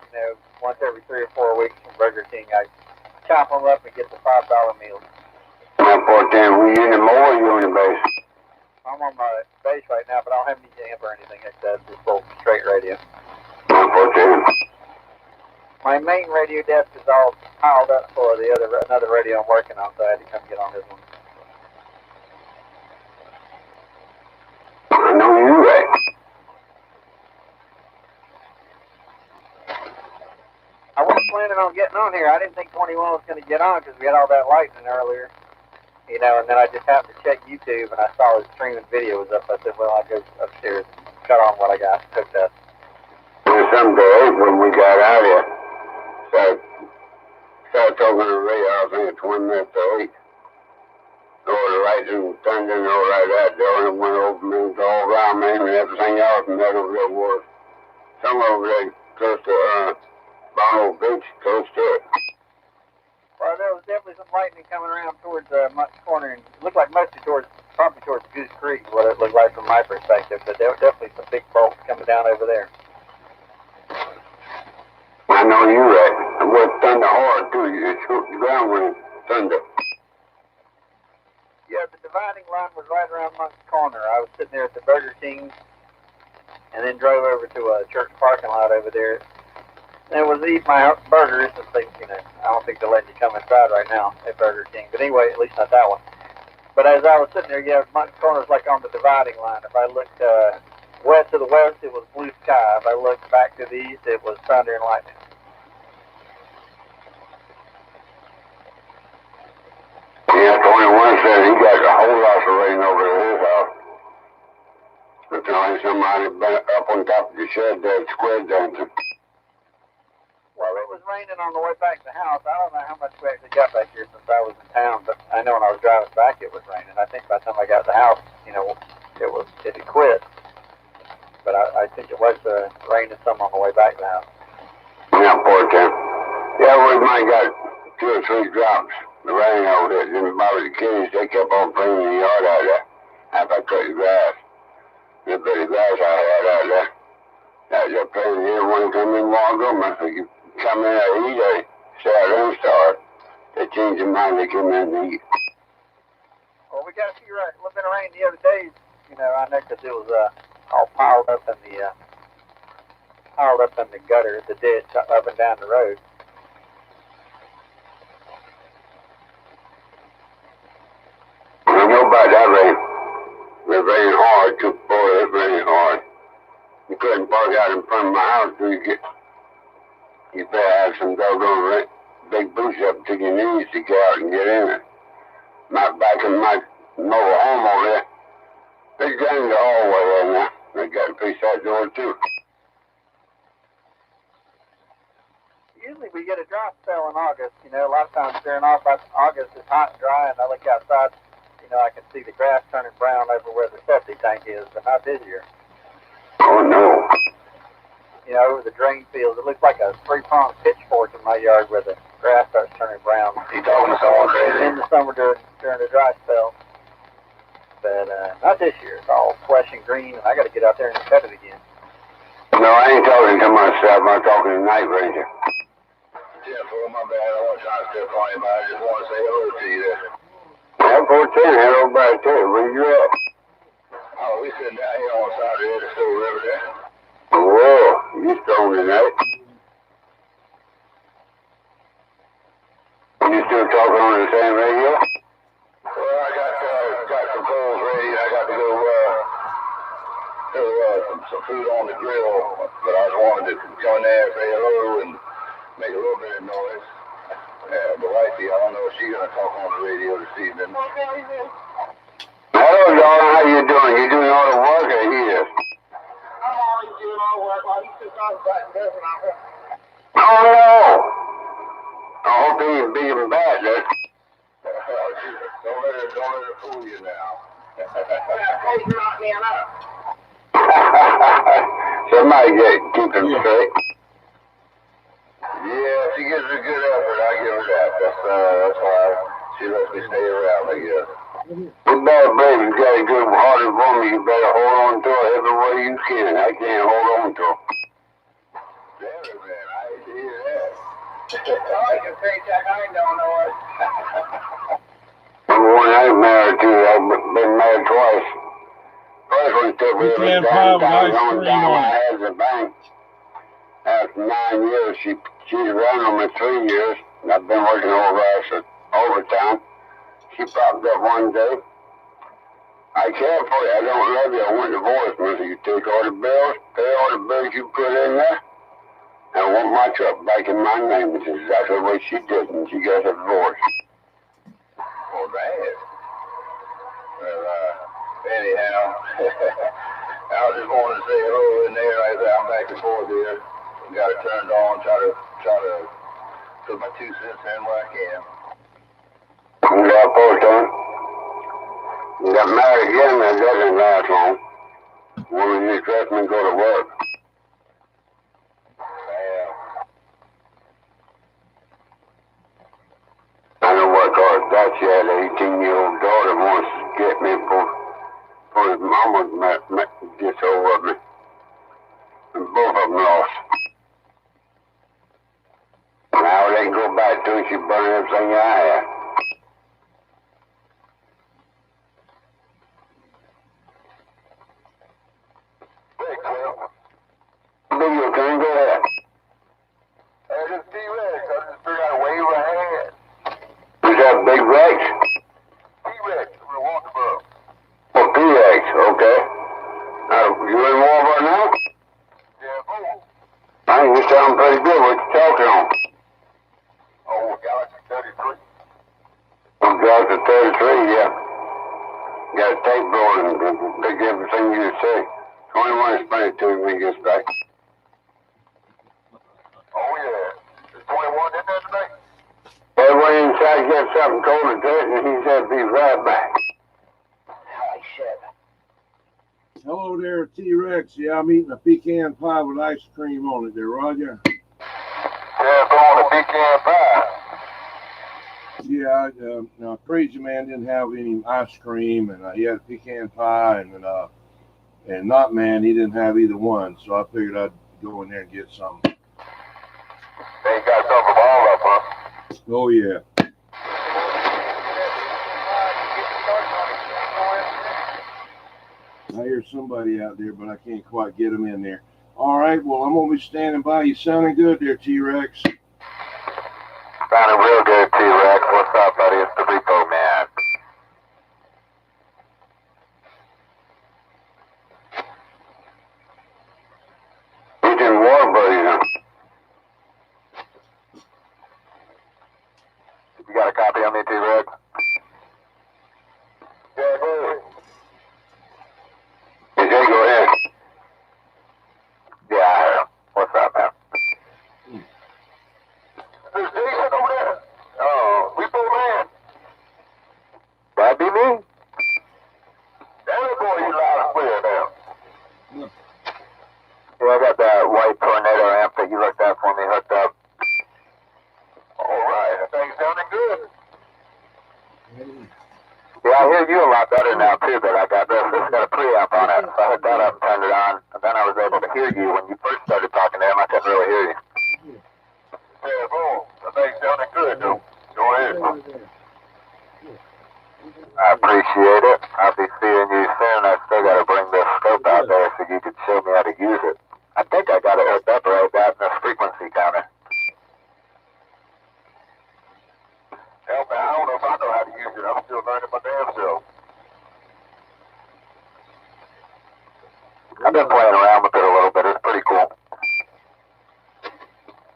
once every 3 or 4 weeks from Burger King. I chop them up and get the $5 meals. Now, 14, we in the mower, you in the base? I'm on my base right now, but I don't have any amp or anything like that. Just full straight radio. Now, 14. My main radio desk is all piled up for another radio I'm working on, so I had to come get on this one. I know you right. I wasn't planning on getting on here. I didn't think 21 was going to get on because we had all that lightning earlier. And then I just happened to check YouTube and I saw his streaming video was up. I said, well, I'll go upstairs and cut on what I got hooked up. And someday when we got out here, started talking to the radio, I was thinking 20 minutes to 8. Over the lightning, thunder, and all like that. There went over me, all around me, and everything else, and that over there was somewhere over there close to Bono Beach, close to it. Well, there was definitely some lightning coming around towards Mutt's Corner, and it looked like mostly probably towards Goose Creek, what it looked like from my perspective, but there were definitely some big bolts coming down over there. I know you right. It was thunder hard, too. You shoot the ground when it thunder. Yeah, the dividing line was right around Mutt's Corner. I was sitting there at the Burger King, and then drove over to a church parking lot over there. And was eating my burgers and things, I don't think they're letting you come inside right now at Burger King. But anyway, at least not that one. But as I was sitting there, Mutt's Corner was like on the dividing line. If I looked west to the west, it was blue sky. If I looked back to the east, it was thunder and lightning. Yeah, 21 said he got a whole lot of rain over at his house. But telling somebody been up on top of the shed there, square dancing. Well, it was raining on the way back to the house. I don't know how much we actually got back here since I was in town, but I know when I was driving back it was raining. I think by the time I got to the house, it had quit. But I think it was raining some on the way back to the house. Yeah, poor Tim. Yeah, we might got 2 or 3 drops. The rain over there didn't bother the kids. They kept on cleaning the yard out there after I cut the grass. The bit of grass I had out there. Out there playing here when come in walk up. I think you come in and eat, they say I don't start. They change their mind, they come in and eat. Well, we got a little bit of rain the other day. I know because it was all piled up in the gutter, the ditch up and down the road. I know about that rain. It rained hard too, boy, it rained hard. You couldn't park out in front of my house till you better have some doggone big boots up to your knees to get out and get in it. Back in my mobile home over there, they got in the hallway there now. They got a piece that door too. Usually we get a dry spell in August. A lot of times during August it's hot and dry, and I look outside, I can see the grass turning brown over where the septic tank is, but not this year. Oh no. Over the drain field, it looks like a 3-pronged pitchfork in my yard with a grass starts turning brown. You talking to someone crazy? In the summer during the dry spell. But not this year. It's all flesh and green, and I got to get out there and cut it again. No, I ain't talking to myself. I'm talking to Night Ranger. Yeah, for my bad. I wasn't trying to step on you, but I just want to say hello to you there. Yeah, 14, hello back too. Where you at? Oh, we sitting down here on the side of the Edison River there. Whoa, you strong tonight. You still talking on the same radio? Well, I got some poles ready. I got to go some food on the grill, but I just wanted to come in there and say hello and make a little bit of noise. But wifey, I don't know if she's gonna talk on the radio this evening. Hello, darling. How you doing? You doing all the work or here? I'm always doing all work while he's just on the button doesn't I? Oh no! I hope he ain't big and bad, then. Don't let her fool you now. Hey, you knock me up. Somebody keep him straight. Yeah, she gives a good effort. I give her that. That's why she lets me stay around, I guess. You better, baby, you got a good hearted woman. You better hold on to her every way you can. I can't hold on to her. Damn it, man. I hate to hear that. I can paycheck. I don't know it. Number one, I ain't married to. I've been married twice. First one took me Pecan pie with ice cream on it. I had the bank. After 9 years, she's run on me 3 years. And I've been working overtime. She popped up one day. I care for you. I don't love you. I want divorce, Mister. You take all the bills, pay all the bills you put in there. And I want my truck back in my name, which is exactly what she did, and she got a divorce. Well, bad. Well, anyhow, I just wanted to say hello in there. Like I said, I'm back and forth here. Got it turned on. Try to put my 2 cents in where I can. You got post on. You got married again. That doesn't last long. Woman needs dress and go to work. I know what cause that she had an 18-year-old daughter wants to get me for his mama gets over of me. And both of them lost. Now they go back to it, she burned everything I had. Hey, Cliff. Video can go ahead. Hey, this is T-Rex. I just figured out a wave of hand. Is that Big Rex? T-Rex, I'm gonna walk above. Oh, T-Rex, okay. You in Walmart now? Yeah, boom. I think you sound pretty good. What you talking on? Oh, Galaxy 33. Oh, Galaxy 33, yeah. Got a tape rolling, big everything you say. 21 explain it to me when he gets back. Oh, yeah. Is 21 in there today? They went inside to get something cold to drink, and he said be right back. Holy shit. Hello there, T-Rex. Yeah, I'm eating a pecan pie with ice cream on it there, Roger. Yeah, going to pecan pie. Yeah, now Crazy Man didn't have any ice cream, and he had a pecan pie, and Not Man, he didn't have either one, so I figured I'd go in there and get some. They got some from all of them, huh? Oh, yeah. I hear somebody out there, but I can't quite get them in there. All right, well, I'm going to be standing by. You sounding good there, T-Rex. Sounding real good, T-Rex. What's up, buddy? It's the Repo Man. He's in war, buddy, huh? You got a copy on me, T-Rex? Yeah, go ahead. Hey, Jay, go ahead. Yeah, I heard him. What's up, man? There's Jason over there. Oh, Repo Man. That be me? That boy, you loud and clear now. Yeah, I got that white tornado amp that you looked at for me hooked up. All right. hear you a lot better now, too, that I got this. It's got a preamp on it. So I hooked that up and turned it on, and then I was able to hear you. When you first started talking to him, I couldn't really hear you. Yeah, boom. The thing sounded good, though. Go ahead. I appreciate it. I'll be seeing you soon. I still got to bring this scope out there so you can show me how to use it. I think I got it hooked up right out in this frequency counter. Hell, man, I don't know if I know how to use it. I'm still learning my damn self. I've been playing around with it a little bit. It's pretty cool.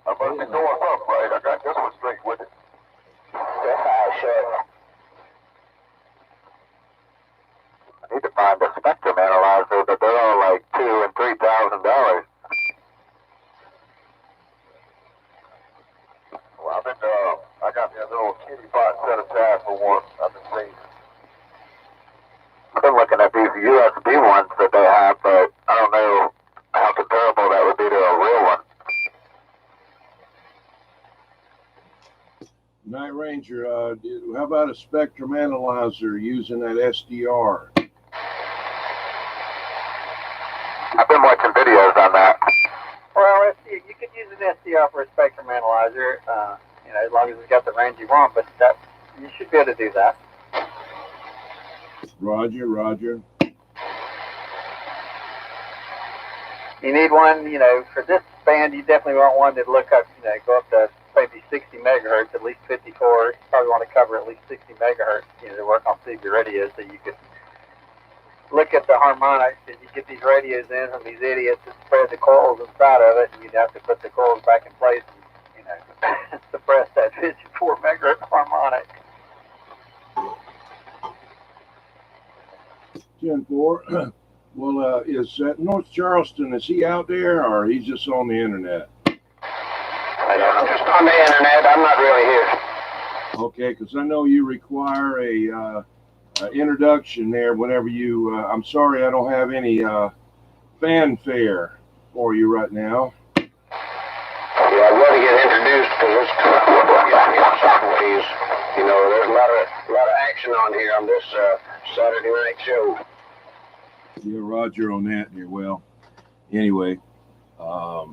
I must be doing something right. I got this one straight with it. Sure. I need to find a spectrum analyzer, but they're all like $2,000 and $3,000. Well, I've been, I got me a little kitty pot set aside for one. I've been saving. I've been looking at these USB ones that they have, but I don't know how comparable that would be to a real one. Night Ranger, how about a spectrum analyzer using that SDR? I've been watching videos on that. Well, you could use an SDR for a spectrum analyzer, you know, as long as it's got the range you want, but that you should be able to do that. Roger, roger. You need one, you know, for this band, you definitely want one that look up, you know, go up to maybe 60 megahertz, at least 54. You probably want to cover at least 60 megahertz, you know, to work on CB radios, so you could look at the harmonics. And you get these radios in from these idiots that spread the coils inside of it, and you'd have to put the coils back in place and, you know, suppress that 54 megahertz harmonic. 10-4. Well, is that North Charleston, is he out there or he's just on the internet? I'm just on the internet. I'm not really here. Okay, because I know you require a introduction there whenever you, I'm sorry I don't have any fanfare for you right now. Yeah, I'd love to get introduced to this Shockwave. You know, there's a lot of action on here on this Saturday night show. Yeah, roger on that here. Well, anyway, I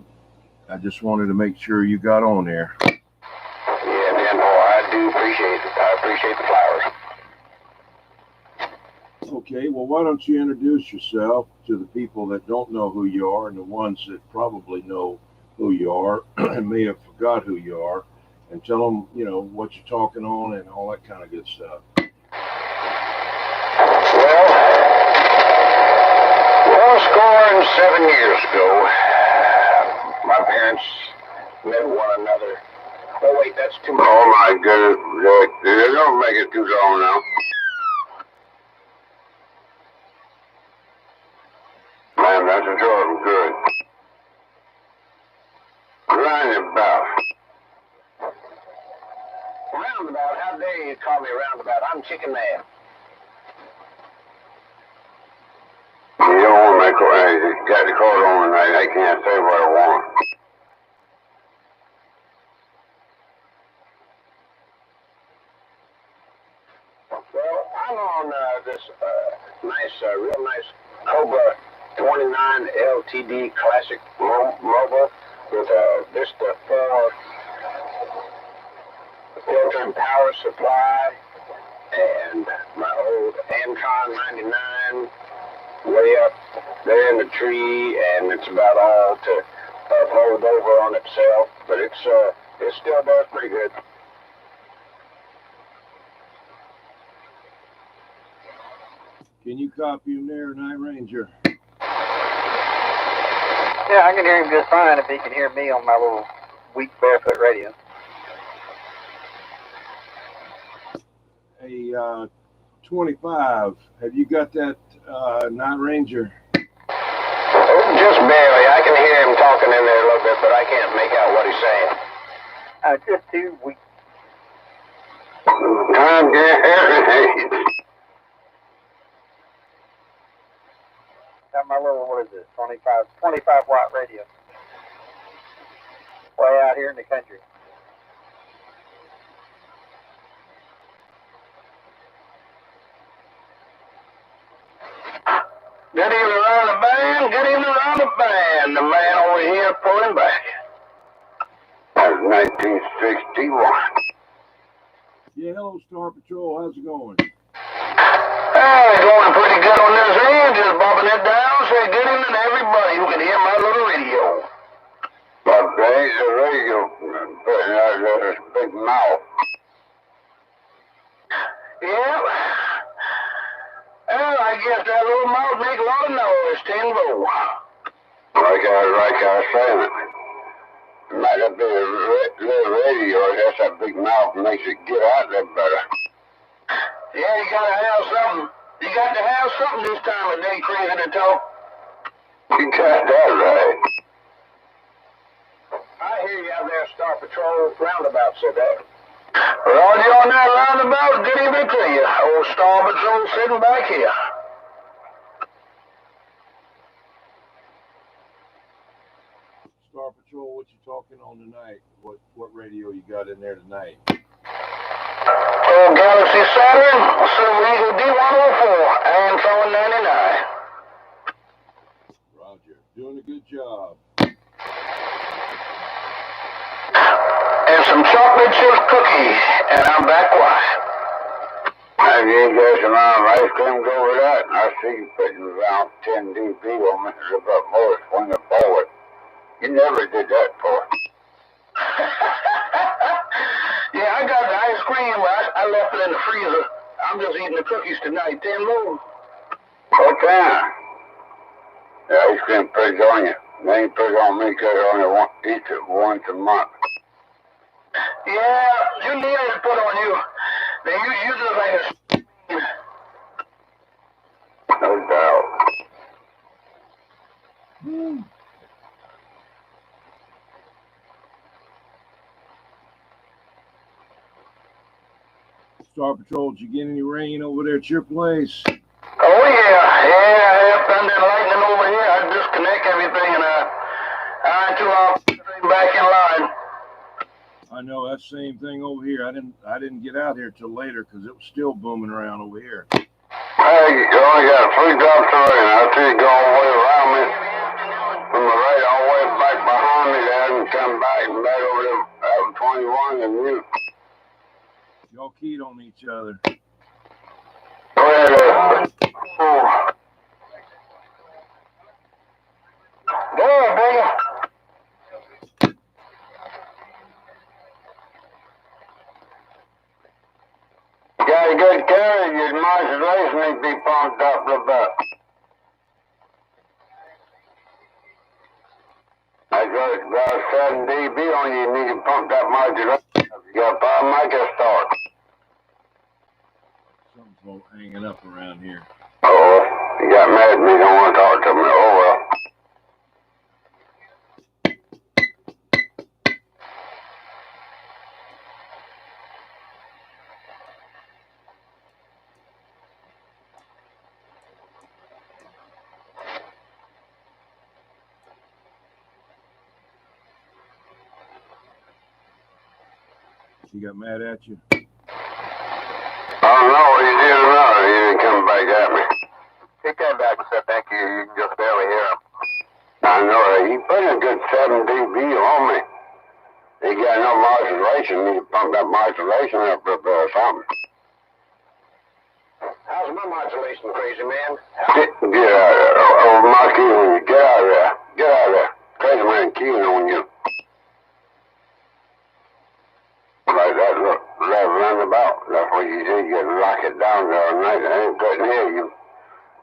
just wanted to make sure you got on there. Yeah, man, boy, I do appreciate it. I appreciate the flowers. Okay, well, why don't you introduce yourself to the people that don't know who you are and the ones that probably know who you are and may have forgot who you are, and tell them, you know, what you're talking on and all that kind of good stuff. Well, 7 years ago, my parents met one another. Oh, wait, that's too much. Oh, my goodness. Don't make it too long now. Man, that's a Jordan. Good. Roundabout. Roundabout? How dare you call me roundabout? I'm chicken man. You don't want to make it. You got the card on and I can't say what I want. Well, I'm on this real nice Cobra 29 LTD Classic mobile with a Vista 4 filtered power supply and my old Ancon 99 way up there in the tree, and it's about all to fold over on itself, but it still does pretty good. Can you copy him there, Night Ranger? Yeah, I can hear him just fine if he can hear me on my little weak barefoot radio. Hey, 25, have you got that Night Ranger? Just barely. I can hear him talking in there a little bit, but I can't make out what he's saying. Just too weak. Got my little, what is it, 25 watt radio. Way out here in the country. band, the man over here pulling back. That was 1961. Yeah, hello, Star Patrol. How's it going? Hey, going pretty good on this end, just bobbing it down. Say good evening to everybody who can hear my little radio. But there's a radio putting out this big mouth. Yeah. Well, I guess that little mouth make a lot of noise, 10 low. Like I was saying, it might have been a little radio, that's that big mouth makes it get out there better. Yeah, you gotta have something. You got to have something this time of day, crazy to talk. You got that right. I hear you out there, Star Patrol, roundabout today. Roger on that roundabout, good evening to you. Old Star Patrol sitting back here. Star Patrol, what you talking on tonight? What radio you got in there tonight? Oh, Galaxy Saturn, Silver Eagle D104, and phone 99. Roger, doing a good job. And some chocolate chip cookies, and I'm back quiet. Have you guys around ice cream go with that? I see you putting around 10 dB on me, about more swinging forward. You never did that before. Yeah, I got the ice cream. I left it in the freezer. I'm just eating the cookies tonight. 10 more. What time? The ice cream pretty on you. They ain't pretty on me because I only eat it once a month. Yeah, you need it to put on you. They use it like a... No doubt. Star Patrol, did you get any rain over there at your place? Oh, yeah, thunder and lightning over here. I disconnect everything and I'll straight back in line. I know that same thing over here. I didn't get out here till later because it was still booming around over here. Hey, you only got 3 drops of rain. I see it go all the way around me. From the right all the way back behind me there and come back and back over there out 21 and you. Y'all keyed on each other. Go ahead. Oh. There, baby. You got a good carriage. Your modulation needs to be pumped up a little bit. I got about 7 dB on you. You need to pump that modulation. You got a power mic to start. Something's all hanging up around here. Oh, you got mad at me. Don't want to talk to me. Oh, well. She got mad at you? I don't know what he did or not. He didn't come back at me. He came back and said thank you. You can just barely hear him. I know. He put a good 7 dB on me. He got no modulation. He need to pump that modulation up a bit or something. How's my modulation, crazy man? Get out of there. Oh, my key on you. Get out of there. Get out of there. Crazy man keying on you. Like that, look, that roundabout. That's what you did. You got to lock it down there all night. I ain't couldn't hear you.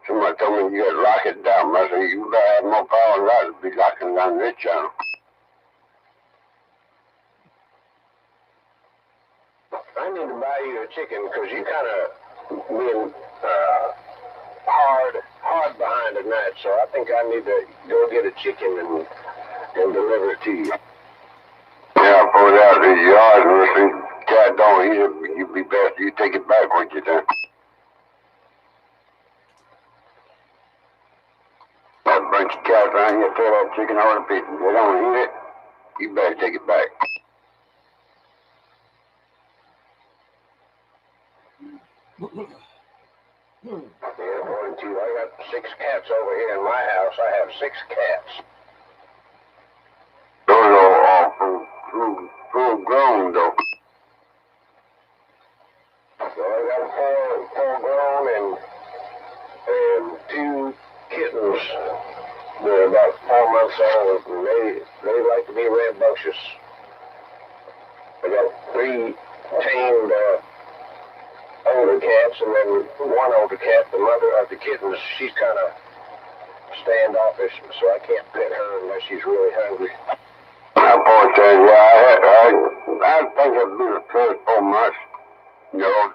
Somebody told me you got to lock it down. I said, you better have more power than that to be locking down this channel. I need to buy you a chicken because you kind of being hard behind tonight. So I think I need to go get a chicken and deliver it to you. Yeah, pull it out of the yard and if the cat don't eat it, you'd be best you take it back with you then. That bunch of cats around here throw that chicken over the people. They don't eat it, you better take it back. Yeah, boy, into. I got 6 cats over here in my house. I have 6 cats. Those are all full grown though. So I got 4 full grown and 2 kittens. They're about 4 months old, and they like to be rambunctious. I got 3 tamed older cats, and then 1 older cat. The mother of the kittens, she's kind of standoffish, so I can't pet her unless she's really hungry. That poor thing, yeah, I think it'd be the first 4 months. You know,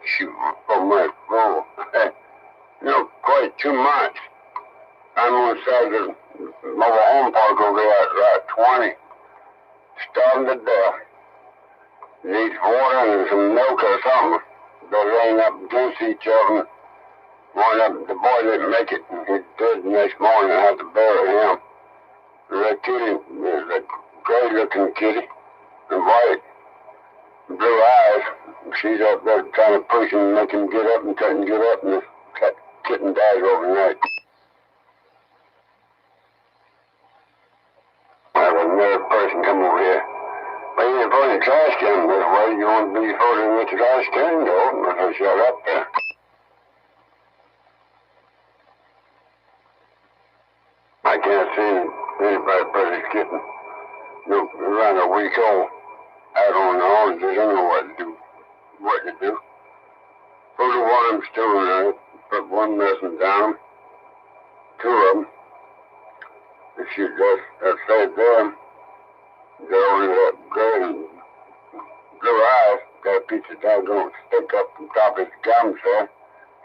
shoot, 4 months, oh, you know, quite 2 months. I'm going to say the mobile home park over there at 20. Starving to death. Needs water and some milk or something. They're laying up against each other. The boy didn't make it. He did the next morning. I had to bury him. That kitty is a gray-looking kitty. And white, blue eyes. She's up there trying to push him and make him get up and couldn't get up. And the kitten dies overnight. I have another person come over here. But you put the trash can this way, you want to be holding the trash can, though, if I shut up there. I can't see anybody put his kitten. Around a week old. I don't know, they don't know what to do. Put the worms too in it, put 1 messing down, 2 of them. If you just fed them, they're only that gray and blue eyes, got a piece of doggone stick up from top of his gums there,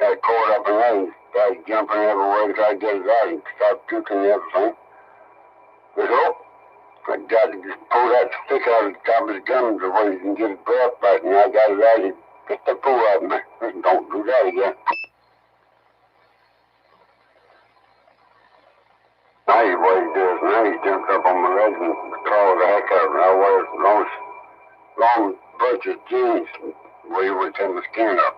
got it caught up in there, started jumping everywhere, tried to get it out, and started puking everything. So, I got to just pull that stick out of the top of his gums the way you can get his breath back, and I got it out, he picked the poo out of me. Don't do that again. Now what he does now, he jumps up on my legs and claws the heck out of me. I wear long bunch of jeans where you would tear the skin up.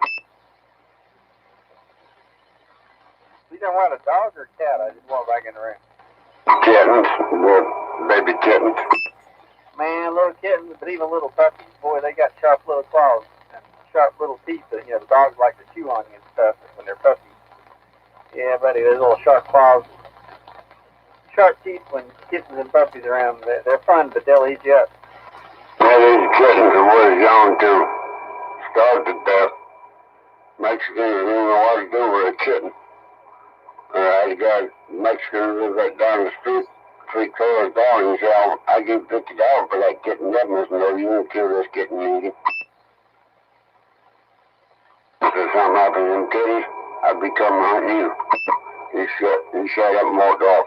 You don't want a dog or a cat? I just want back in the room. Kittens, baby kittens. Man, little kittens, but even little puppies, boy, they got sharp little claws and sharp little teeth that, you know, the dogs like to chew on you and stuff when they're puppies. Yeah, buddy, those little sharp claws. Sharp teeth when kittens and puppies are around. They're fun, but they'll eat you up. Yeah, these kittens are what he's on to. Starved to death. Mexicans don't know what to do with a kitten. I got Mexicans live right down the street, 3 cars down, and he said, I give $50 for that kitten. That must know you won't kill this kitten, eat it. If something happens to them kitties, I'd be coming hunting you. He shut up and walked off.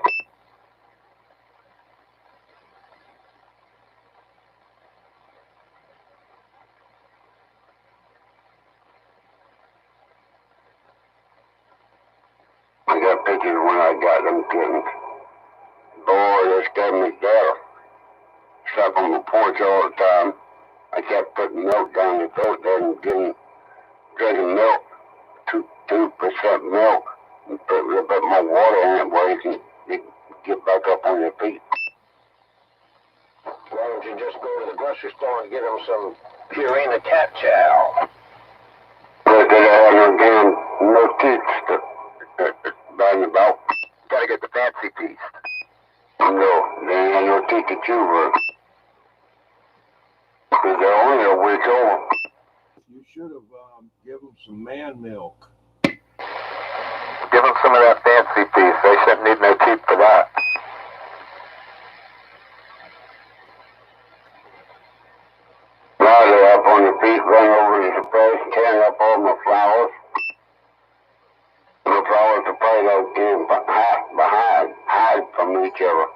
I got pictures when I got them kittens. Boy, this gave me death. Slept on the porch all the time. I kept putting milk down the throat there and drinking milk, 2% milk, and put a little bit more water in it where you can get back up on your feet. Why don't you just go to the grocery store and get them some Purina cat chow? But they have no teeth buying about. Gotta get the fancy piece. No, they ain't no teeth to chew with. Because they're only a week old. You should have given them some man milk. Give them some of that fancy piece. They shouldn't need no teeth for that. Now they're up on the feet, run over to the place, tearing up all my flowers. The flowers to play those kids hide from each other.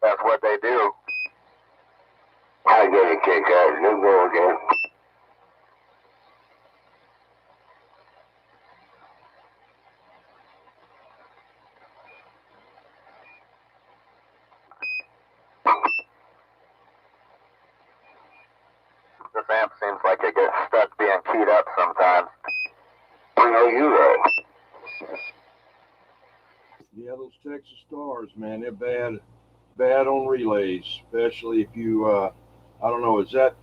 That's what they do. I get a kick out. You go again. This amp seems like it gets stuck being keyed up sometimes. I know you those Texas Stars, man, they're bad on relays, especially if you, I don't know, is that,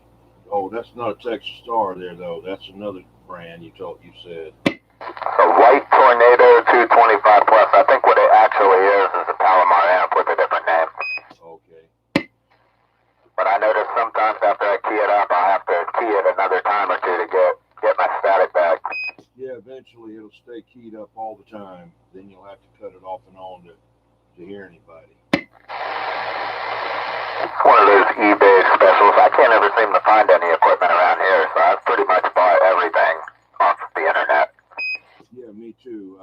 oh, that's not a Texas Star there, though. That's another brand you said. A white Tornado 225 plus. I think what it actually is a Palomar amp with a different name. Okay. But I notice sometimes after I key it up, I have to key it another time or two to get my static back. Yeah, eventually it'll stay keyed up all the time. Then you'll have to cut it off and on to hear anybody. It's one of those eBay specials. I can't ever seem to find any equipment around here, so I've pretty much bought everything off the internet. Yeah, me too.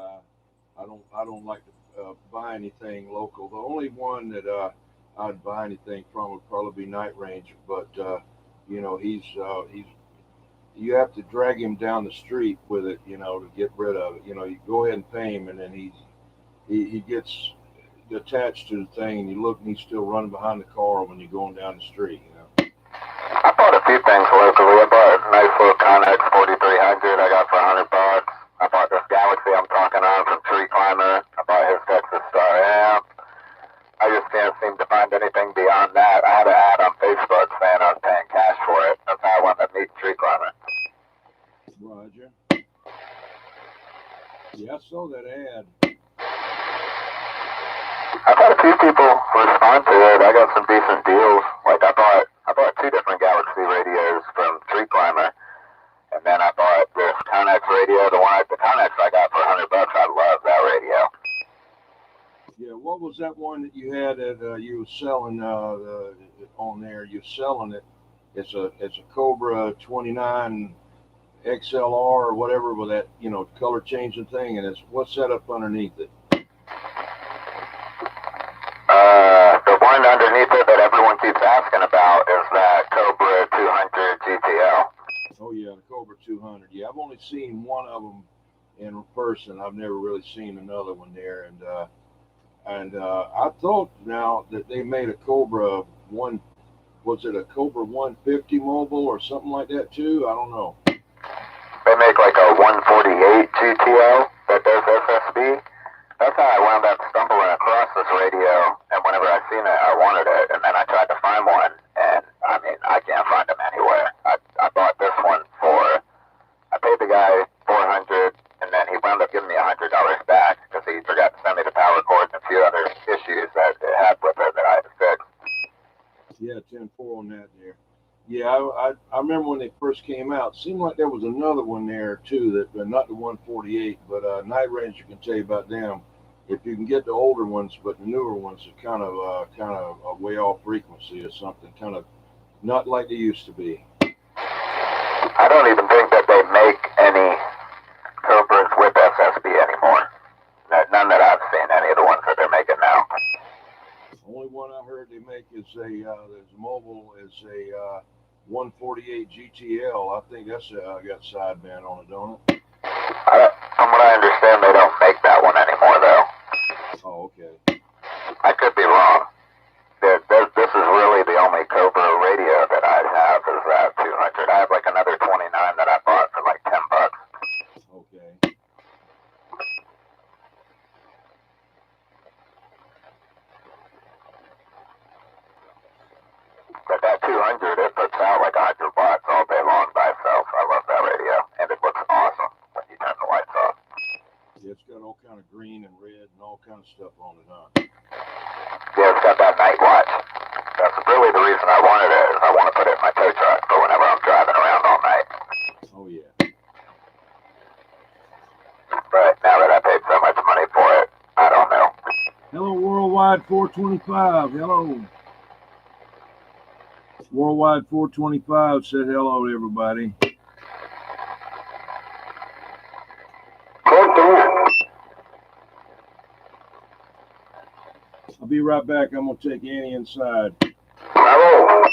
I don't like to buy anything local. The only one that I'd buy anything from would probably be Night Ranger, but you know, he's you have to drag him down the street with it, you know, to get rid of it. You know, you go ahead and pay him, and then he gets attached to the thing, and you look, and he's still running behind the car when you're going down the street. You know. I bought a few things locally. I bought a nice little Connex 4300. I got for $100. I bought this Galaxy I'm talking on from Tree Climber. I bought his Texas Star amp. I just can't seem to find anything beyond that. I had an ad on Facebook saying I was paying cash for it. That's how I wanted to meet Tree Climber. Roger. Yeah, I saw that ad. I've had a few people respond to it. I got some decent deals. Like I bought 2 different Galaxy radios from Tree Climber. And then I bought this Connex radio. The Connex I got for $100. I love that radio. Yeah, what was that one that you had that you were selling on there? You're selling it. It's a Cobra 29 XLR or whatever with that, you know, color changing thing, and what's that up underneath it? The one underneath it that everyone keeps asking about is that Cobra 200 GTL. Oh yeah, the Cobra 200. Yeah, I've only seen one of them in person. I've never really seen another one there, and I thought now that they made a Cobra was it a Cobra 150 mobile or something like that too? I don't know. They make like a 148 GTL that does SSB. That's how I wound up stumbling across this radio, and whenever I seen it, I wanted it, and then I tried to find one, and I mean, I can't find them anywhere. I bought this one I paid the guy $400, and then he wound up giving me $100 back because he forgot to send me the power cord and a few other issues that it had with it that I had to fix. Yeah, 10-4 on that there. Yeah, I remember when they first came out. It seemed like there was another one there too, that not the 148, but Night Ranger can tell you about them. If you can get the older ones, but the newer ones are kind of a way off frequency or something, kind of not like they used to be. I don't even think that they make any Cobras with SSB anymore. None that I've seen, any of the ones that they're making now. The only one I heard they make is there's mobile is a 148 GTL. I think that's got sideband on it, don't it? From what I understand, they don't make that one anymore, though. Oh, okay. I could be wrong. This is really the only Cobra radio that I have is that 200. I have like another 29 that I bought for like $10. Okay. But that 200, it puts out like 100 watts all day long by itself. I love that radio, and it looks awesome when you turn the lights off. Yeah, it's got all kind of green and red and all kind of stuff on it, huh? Yeah, it's got that night watch. That's really the reason I wanted it, is I want to put it in my tow truck for whenever I'm driving around all night. Oh, yeah. But now that I paid so much money for it, I don't know. Hello, Worldwide 425. Hello. Worldwide 425 said hello to everybody. I'll be right back. I'm going to take Annie inside. Hello.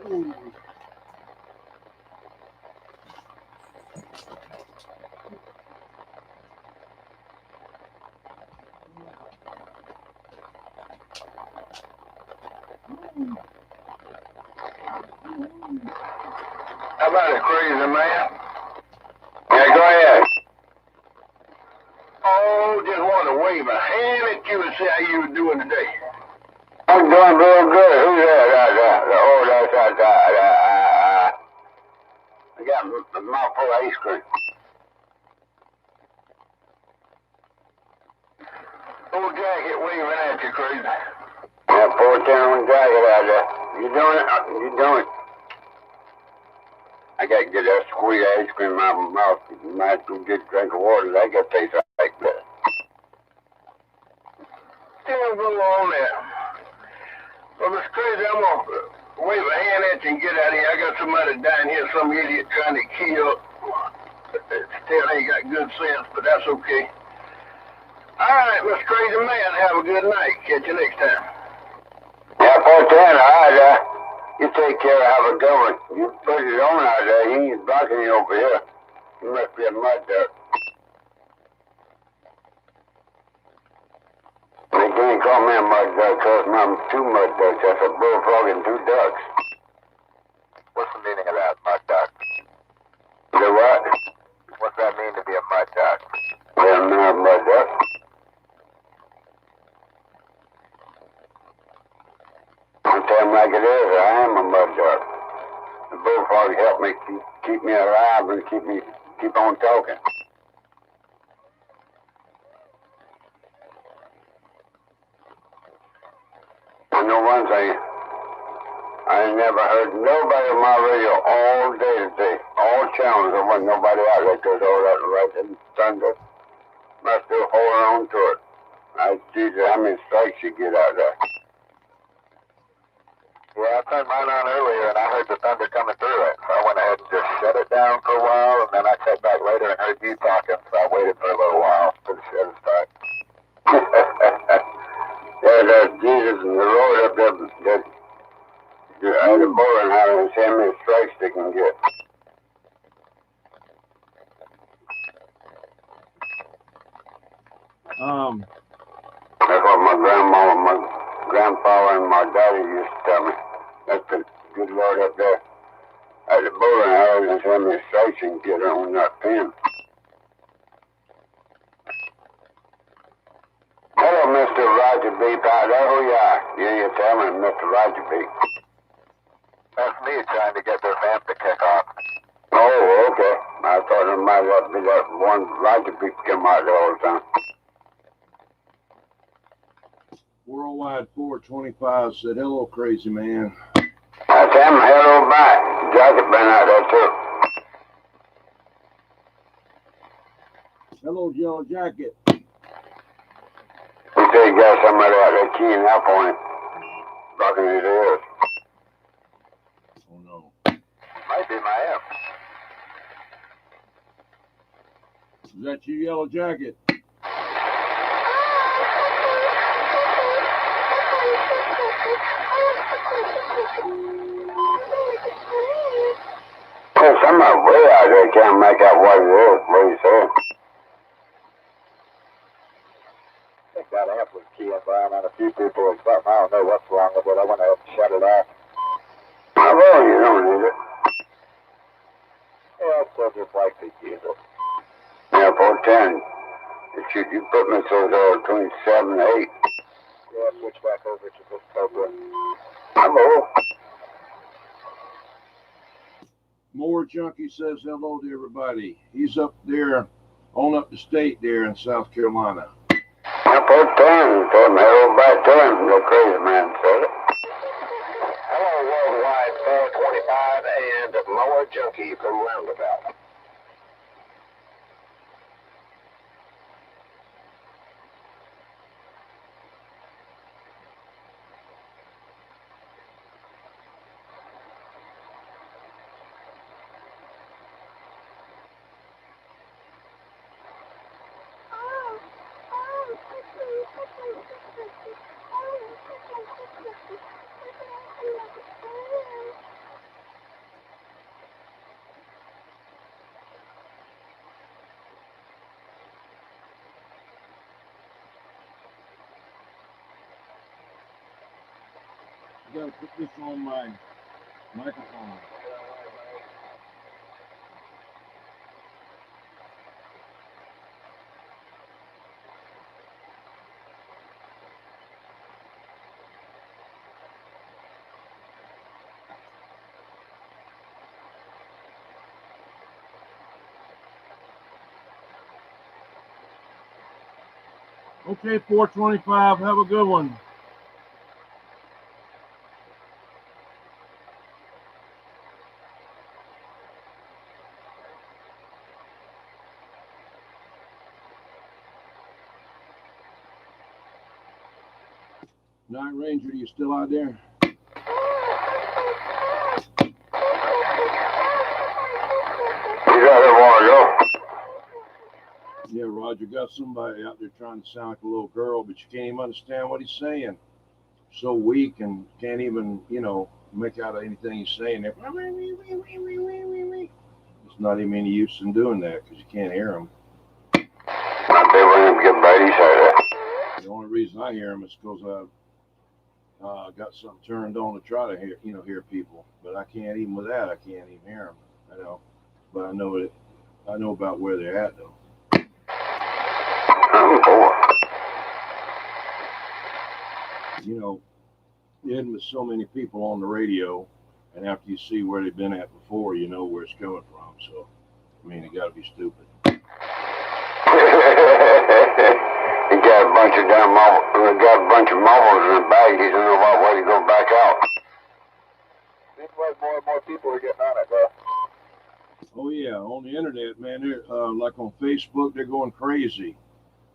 Ooh. How about it, crazy man? Yeah, go ahead. Oh, just want to wave a hand at you and see how you were doing today. I'm doing real good. Who's that? Oh, that's I got a mouthful of ice cream. Old jacket waving at you, crazy. Yeah, poor town jacket out there. You doing it? You doing it? I got to get that squeeze ice cream out of my mouth. You might go get a drink of water. I got to taste like that. Still go on there. Well, Miss Crazy, I'm going to wave a hand at you and get out of here. I got somebody down here, some idiot trying to key up. Still ain't got good sense, but that's okay. All right, Miss Crazy Man, have a good night. Catch you next time. Yeah, 410, all right, you take care, have a good one. You put it on out there, he ain't blocking you over here. You must be a mud duck. They can't call me a mud duck, cause I'm two mud ducks. That's a bullfrog and two ducks. What's the meaning of that, mud duck? The what? What's that mean to be a mud duck? Well, I'm not a mud duck. I tell him like it is, I am a mud duck. The bullfrog helped me keep me alive and keep on talking. I know one thing. I ain't never heard nobody on my radio all day today. All channels, there wasn't nobody out there because all that right in thunder. I still holding on to it. Jesus, how many strikes you get out there? Yeah, I turned mine on earlier and I heard the thunder coming through it. So I went ahead and just shut it down for a while and then I checked back later and heard you talking. So I waited for a little while for the shut to start. Yeah, there's Jesus and the Lord up there that I had a bowling alley and see how many strikes they can get. That's what my grandma, my grandfather, and my daddy used to tell me. That's the good Lord up there at the bowling alley and see how many strikes you can get on that pin. Hello, Mr. Roger B. Powder. Who you are? Yeah, you tell me, Mr. Roger B. That's me trying to get their vamp to kick off. Oh, okay. I thought it might have been that one Roger B. come out there all the time. Worldwide 425 said, hello, Crazy Man. That's him. Hello, back. Jacket been out there, too. Hello, Yellow Jacket. He said he got somebody out there keying up on him, blocking his ears. Oh, no. Might be my amp. Is that you, Yellow Jacket? There's somebody way out there can't make out what it is, what he said. I think that amp was keying down on a few people or something. I don't know what's wrong with it. I went ahead and shut it off. Oh, well, you don't need it. Yeah, I'd still just like to use it. Yeah, 410. You put me between 7 and 8. Yeah, switch back over to this Cobra. Hello. Mower Junkie says hello to everybody. He's up there, on up the state there in South Carolina. Yeah, 410. Told me hello back to him. The Crazy Man said it. Hello, Worldwide 425 and Mower Junkie from Roundabout. I gotta put this on my microphone. Okay, 425. Have a good one. Night Ranger, you still out there? Yeah, Roger, got somebody out there trying to sound like a little girl, but you can't even understand what he's saying. So weak and can't even, make out anything he's saying. It's not even any use in doing that because you can't hear him. The only reason I hear him is because I've got something turned on to try to hear people. But I can't, even with that, I can't even hear them. But I know about where they're at though. Even with so many people on the radio, and after you see where they've been at before, you know where it's coming from. So, it got to be stupid. He got a bunch of damn marbles in the bag. He doesn't know about where to go back out. Seems like more and more people are getting on it, though. Oh yeah, on the internet, man. They're like on Facebook, they're going crazy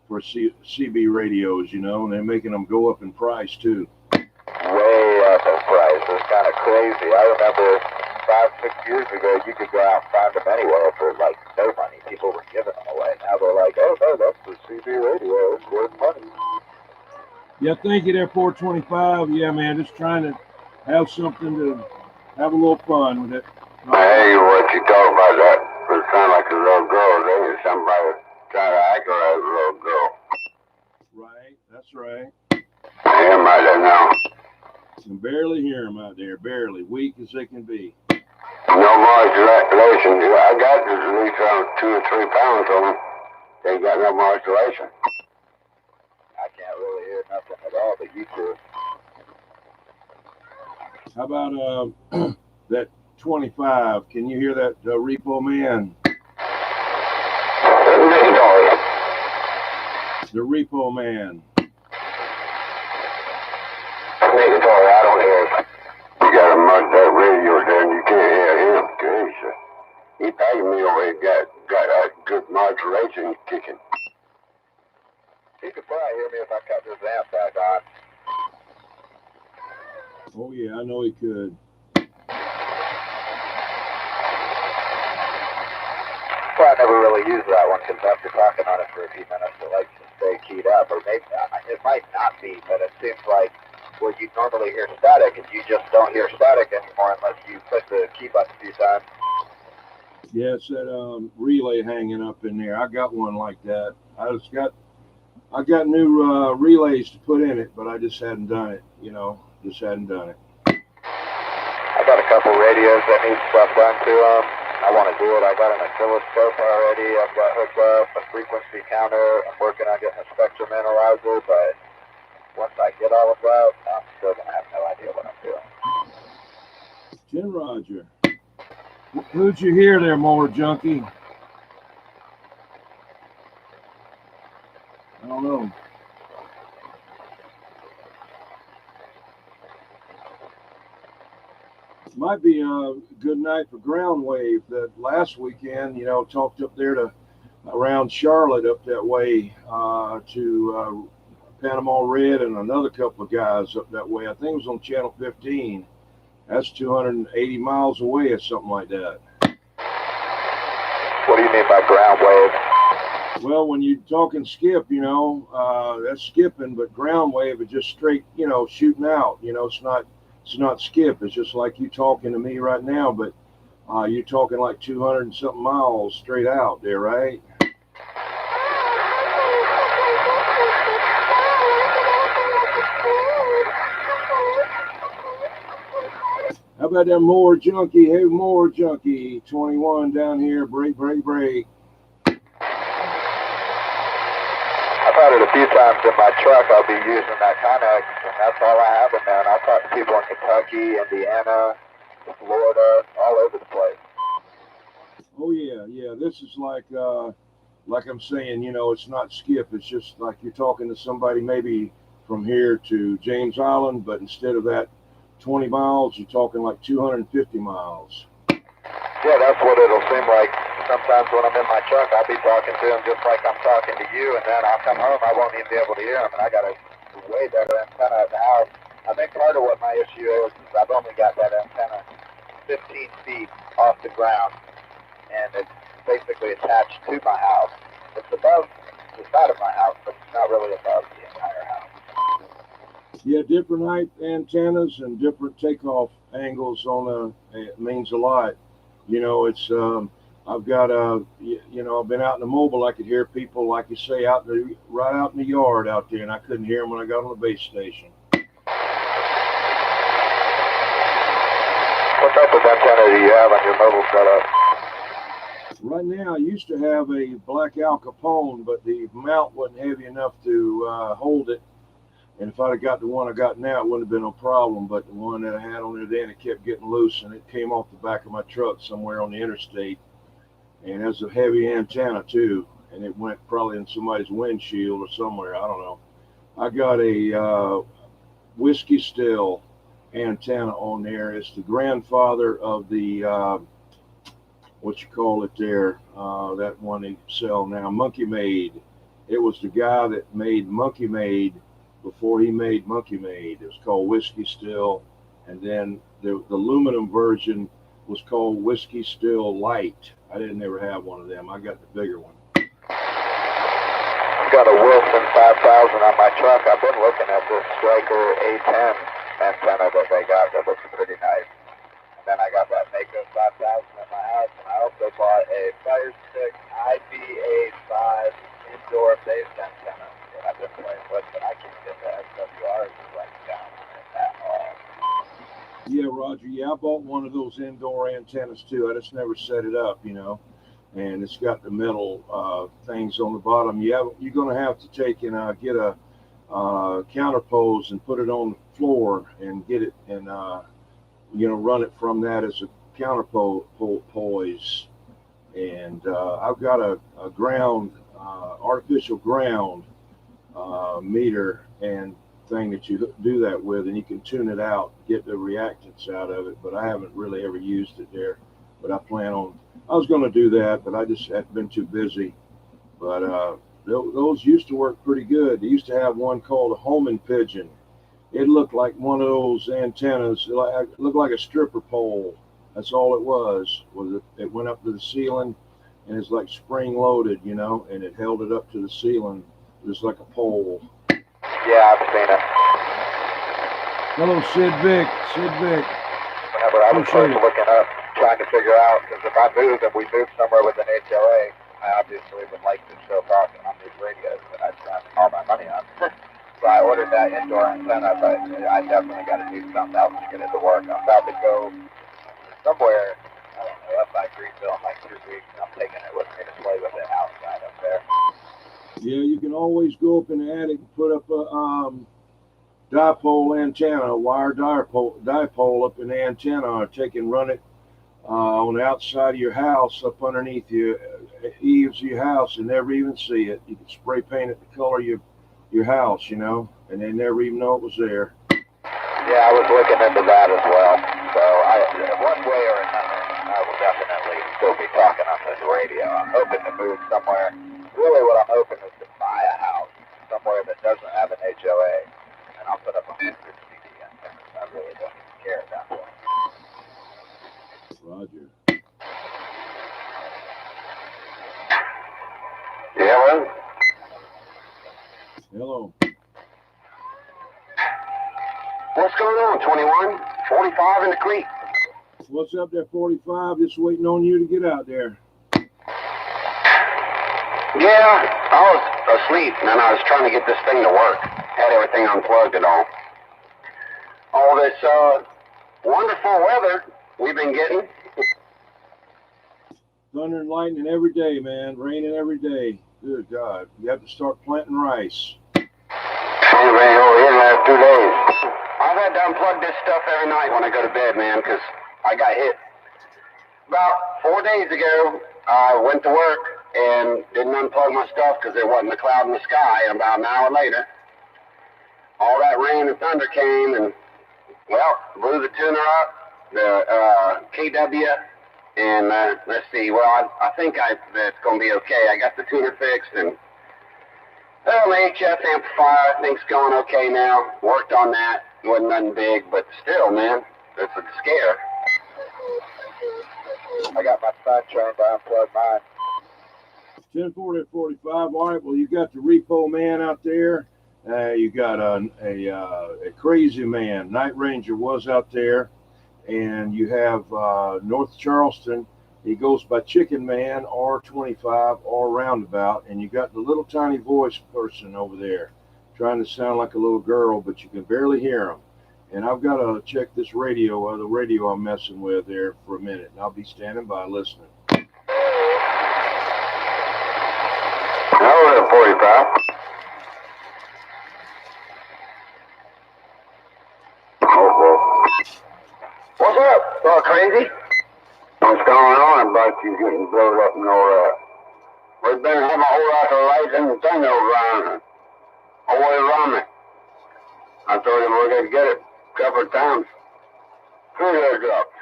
for CB radios, and they're making them go up in price too. Way up in price. It's kind of crazy. I remember 5-6 years ago, you could go out and find them anywhere for like no money. People were giving them away. Now they're like, oh no, that's the CB radio. It's worth money. Yeah, thank you there, 425. Yeah, man, just trying to have something to have a little fun with it. Hey, what you talk about that? It sound like a little girl. There is somebody trying to act like a little girl. Right, that's right. I hear him out there now. You can barely hear them out there, barely. Weak as they can be. No modulation. I got at least 2 or 3 pounds on them. They got no modulation. I can't really hear nothing at all, but you could. How about that 25? Can you hear that Repo Man? The Repo Man. I don't hear it. You got a mud that radio there and you can't hear him. Jesus. He paid me over here, got a good modulation kicking. He could probably hear me if I cut this amp back on. Oh yeah, I know he could. Well, I never really use that one because after talking on it for a few minutes, it likes to stay keyed up. Or maybe it might not be, but it seems like where you normally hear static, and you just don't hear static anymore unless you push the key button a few times. Yeah, it's that relay hanging up in there. I got one like that. I got new relays to put in it, but I just hadn't done it. Just hadn't done it. I got a couple radios that need stuff done to them. I want to do it. I got an oscilloscope already. I've got hooked up a frequency counter. I'm working on getting a spectrum analyzer, but once I get all of that, I'm still going to have no idea what I'm doing. 10 Roger. Who'd you hear there, Mower Junkie? I don't know. Might be a good night for ground wave. That last weekend, talked up there to around Charlotte up that way to Panama Red and another couple of guys up that way. I think it was on channel 15. That's 280 miles away or something like that. What do you mean by ground wave? Well, when you're talking skip, that's skipping, but ground wave is just straight, shooting out. It's not skip. It's just like you talking to me right now, but you're talking like 200 and something miles straight out there, right? How about that Mower Junkie? Hey, Mower Junkie, 21 down here, break. I've had it a few times in my truck. I'll be using that Connex, and that's all I have in there. And I'll talk to people in Kentucky, Indiana, Florida, all over the place. Oh yeah. This is like like I'm saying, you know, it's not skip. It's just like you're talking to somebody maybe from here to James Island, but instead of that 20 miles, you're talking like 250 miles. Yeah, that's what it'll seem like. Sometimes when I'm in my truck, I'll be talking to him just like I'm talking to you, and then I'll come home, I won't even be able to hear him, and I got a way better antenna at the house. I think part of what my issue is I've only got that antenna 15 feet off the ground, and it's basically attached to my house. It's above the side of my house, but it's not really above the entire house. Yeah, different height antennas and different takeoff angles on it means a lot. You know, it's I've got you know, I've been out in the mobile. I could hear people, like you say, right out in the yard out there, and I couldn't hear them when I got on the base station. What type of antenna do you have on your mobile setup? Right now, I used to have a black Al Capone, but the mount wasn't heavy enough to hold it. And if I'd have got the one I got now, it wouldn't have been no problem. But the one that I had on there then, it kept getting loose, and it came off the back of my truck somewhere on the interstate. And it was a heavy antenna too, and it went probably in somebody's windshield or somewhere. I don't know. I got a Whiskey Still antenna on there. It's the grandfather of the what you call it there, that one they sell now, Monkey Made. It was the guy that made Monkey Made before he made Monkey Made. It was called Whiskey Still, and then the aluminum version was called Whiskey Still Light. I didn't ever have one of them. I got the bigger one. I've got a Wilson 5000 on my truck. I've been looking at this Striker A10 antenna that they got that looks pretty nice. And then I got that Mako 5000 at my house, and I also bought a Fire Stick IBA5 indoor base antenna that I've been playing with, but I can't get the SWRs right down at all. Yeah, Roger. Yeah, I bought one of those indoor antennas too. I just never set it up, you know. And it's got the metal things on the bottom. You're going to have to take and get a counterpose and put it on the floor and get it and you know, run it from that as a counterpoise. And I've got a ground, artificial ground meter and thing that you do that with, and you can tune it out, get the reactance out of it. But I haven't really ever used it there. But I plan on. I was going to do that, but I just had been too busy. But those used to work pretty good. They used to have one called a homing pigeon. It looked like one of those antennas. It looked like a stripper pole. That's all it was. It went up to the ceiling, and it's like spring loaded, you know, and it held it up to the ceiling just like a pole. Yeah, I've seen it. Hello, Sid Vic. Sid Vic. Whenever I was first looking up, trying to figure out, because if I moved and we moved somewhere with an HOA, I obviously would like to show talking on these radios that I spent all my money on. So I ordered that indoor antenna, but I definitely got to do something else to get it to work. I'm about to go somewhere, I don't know, up by Greenville in like 2 weeks, and I'm taking it with me to play with it outside up there. Yeah, you can always go up in the attic and put up a dipole antenna, a wire dipole up in the antenna, or take and run it on the outside of your house, up underneath your eaves of your house, and never even see it. You can spray paint it the color of your house, you know, and they never even know it was there. Yeah, I was looking into that as well. So one way or another, I will definitely still be talking on this radio. I'm hoping to move somewhere. Really what I'm hoping is to buy a house somewhere that doesn't have an HOA, and I'll put up a 100 CD antenna. I really don't even care at that point. Roger. Yeah, well, Hello. what's going on, 21? 45 in the creek. What's up there, 45? Just waiting on you to get out there. Yeah, I was asleep, and then I was trying to get this thing to work. Had everything unplugged and all this wonderful weather we've been getting. Thunder and lightning every day, man. Raining every day. Good God. You have to start planting rice. Only rain over here the last 2 days. I've had to unplug this stuff every night when I go to bed, man, because I got hit. About 4 days ago, I went to work, and didn't unplug my stuff because there wasn't a cloud in the sky. And about an hour later, all that rain and thunder came and, well, blew the tuner up, the KW, and let's see, well, I think it's going to be okay. I got the tuner fixed, and well, the HS amplifier, I think's going okay now. Worked on that. Wasn't nothing big, but still, man, it's a scare. I got my sunshine, but I unplugged mine. 1040 at 45. All right. Well, you got the repo man out there. You got a crazy man. Night Ranger was out there, and you have North Charleston. He goes by Chicken Man, R25, or Roundabout, and you got the little tiny voice person over there trying to sound like a little girl, but you can barely hear him. And I've got to check this radio, the radio I'm messing with there for a minute, and I'll be standing by listening. Hello, 45. Oh, what's up? All crazy? What's going on about you getting blown up and all that? We've been having a whole lot of lightning and thunder around all the way around me. I told him we're going to get it a couple of times. 3 airdrops.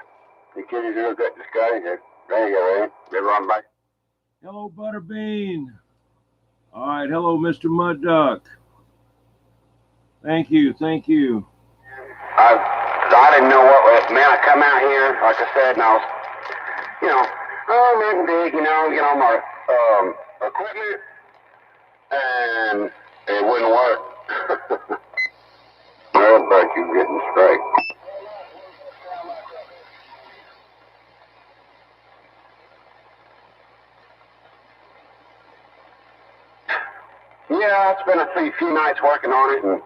The kiddies look at the sky and said, there you go, Eddie. They run by. Hello, Butterbean. All right. Hello, Mr. Mud Duck. Thank you. Thank you. I didn't know what was. Man, I come out here, like I said, and I was, you know, nothing big, you know, get all my equipment, and it wouldn't work. Well, but you're getting straight. Yeah, it's been a few nights working on it, and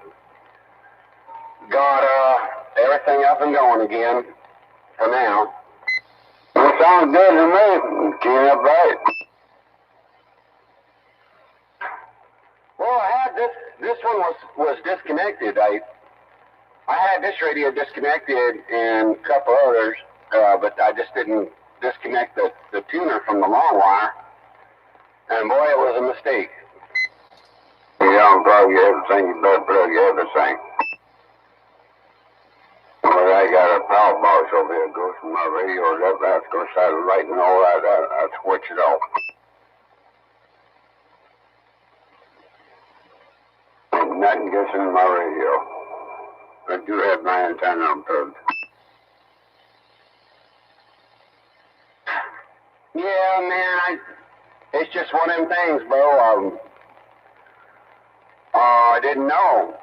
got everything up and going again for now. It sounds good to me. Keep up right. Well, I had this one was disconnected. I had this radio disconnected and a couple others, but I just didn't disconnect the tuner from the long wire. And boy, it was a mistake. You don't plug everything, you better plug everything. Well, I got a power box over here, goes from my radio, that's going to start lighting all that, I switch it off. And nothing gets in my radio. I do have my antenna unplugged. Yeah, man, it's just one of them things, bro. I didn't know.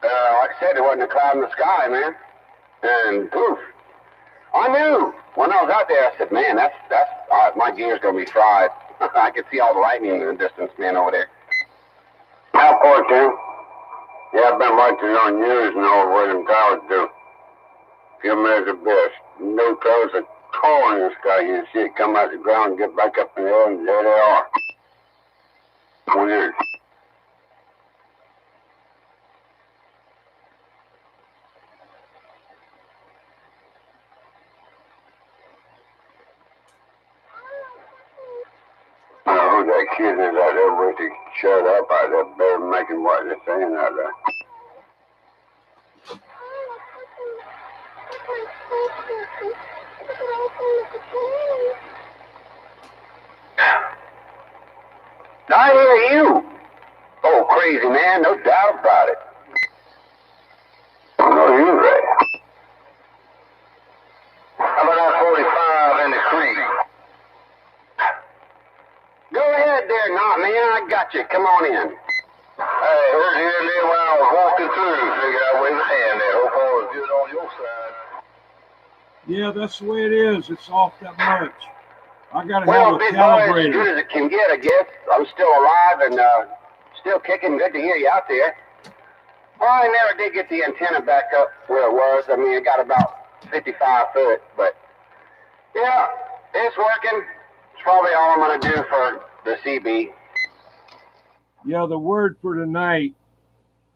Like I said, there wasn't a cloud in the sky, man. And poof, I knew. When I was out there, I said, man, that's my gear's going to be fried. I could see all the lightning in the distance, man, over there. How far, Tim? Yeah, I've been watching on news and all what them towers do. Few minutes of best. No clouds are tall in the sky. You see it come out the ground and get back up in the air, and there they are. Weird. I don't know who that kid is out there with to shut up out there, better making what they're saying out there. I hear you. Oh, crazy man, no doubt about it. I know you're right. How about that 45 in the creek? Go ahead there, not man. I got you. Come on in. Hey, here's here there when I was walking through. Figured I'd wave a hand there. Hope all was good on your side. Yeah, that's the way it is. It's off that much. I got to Well, have a big boy, as calibrator. good as it can get, I guess. I'm still alive and still kicking. Good to hear you out there. Well, I never did get the antenna back up where it was. I mean, it got about 55 foot, but yeah, it's working. It's probably all I'm going to do for the CB. Yeah, the word for tonight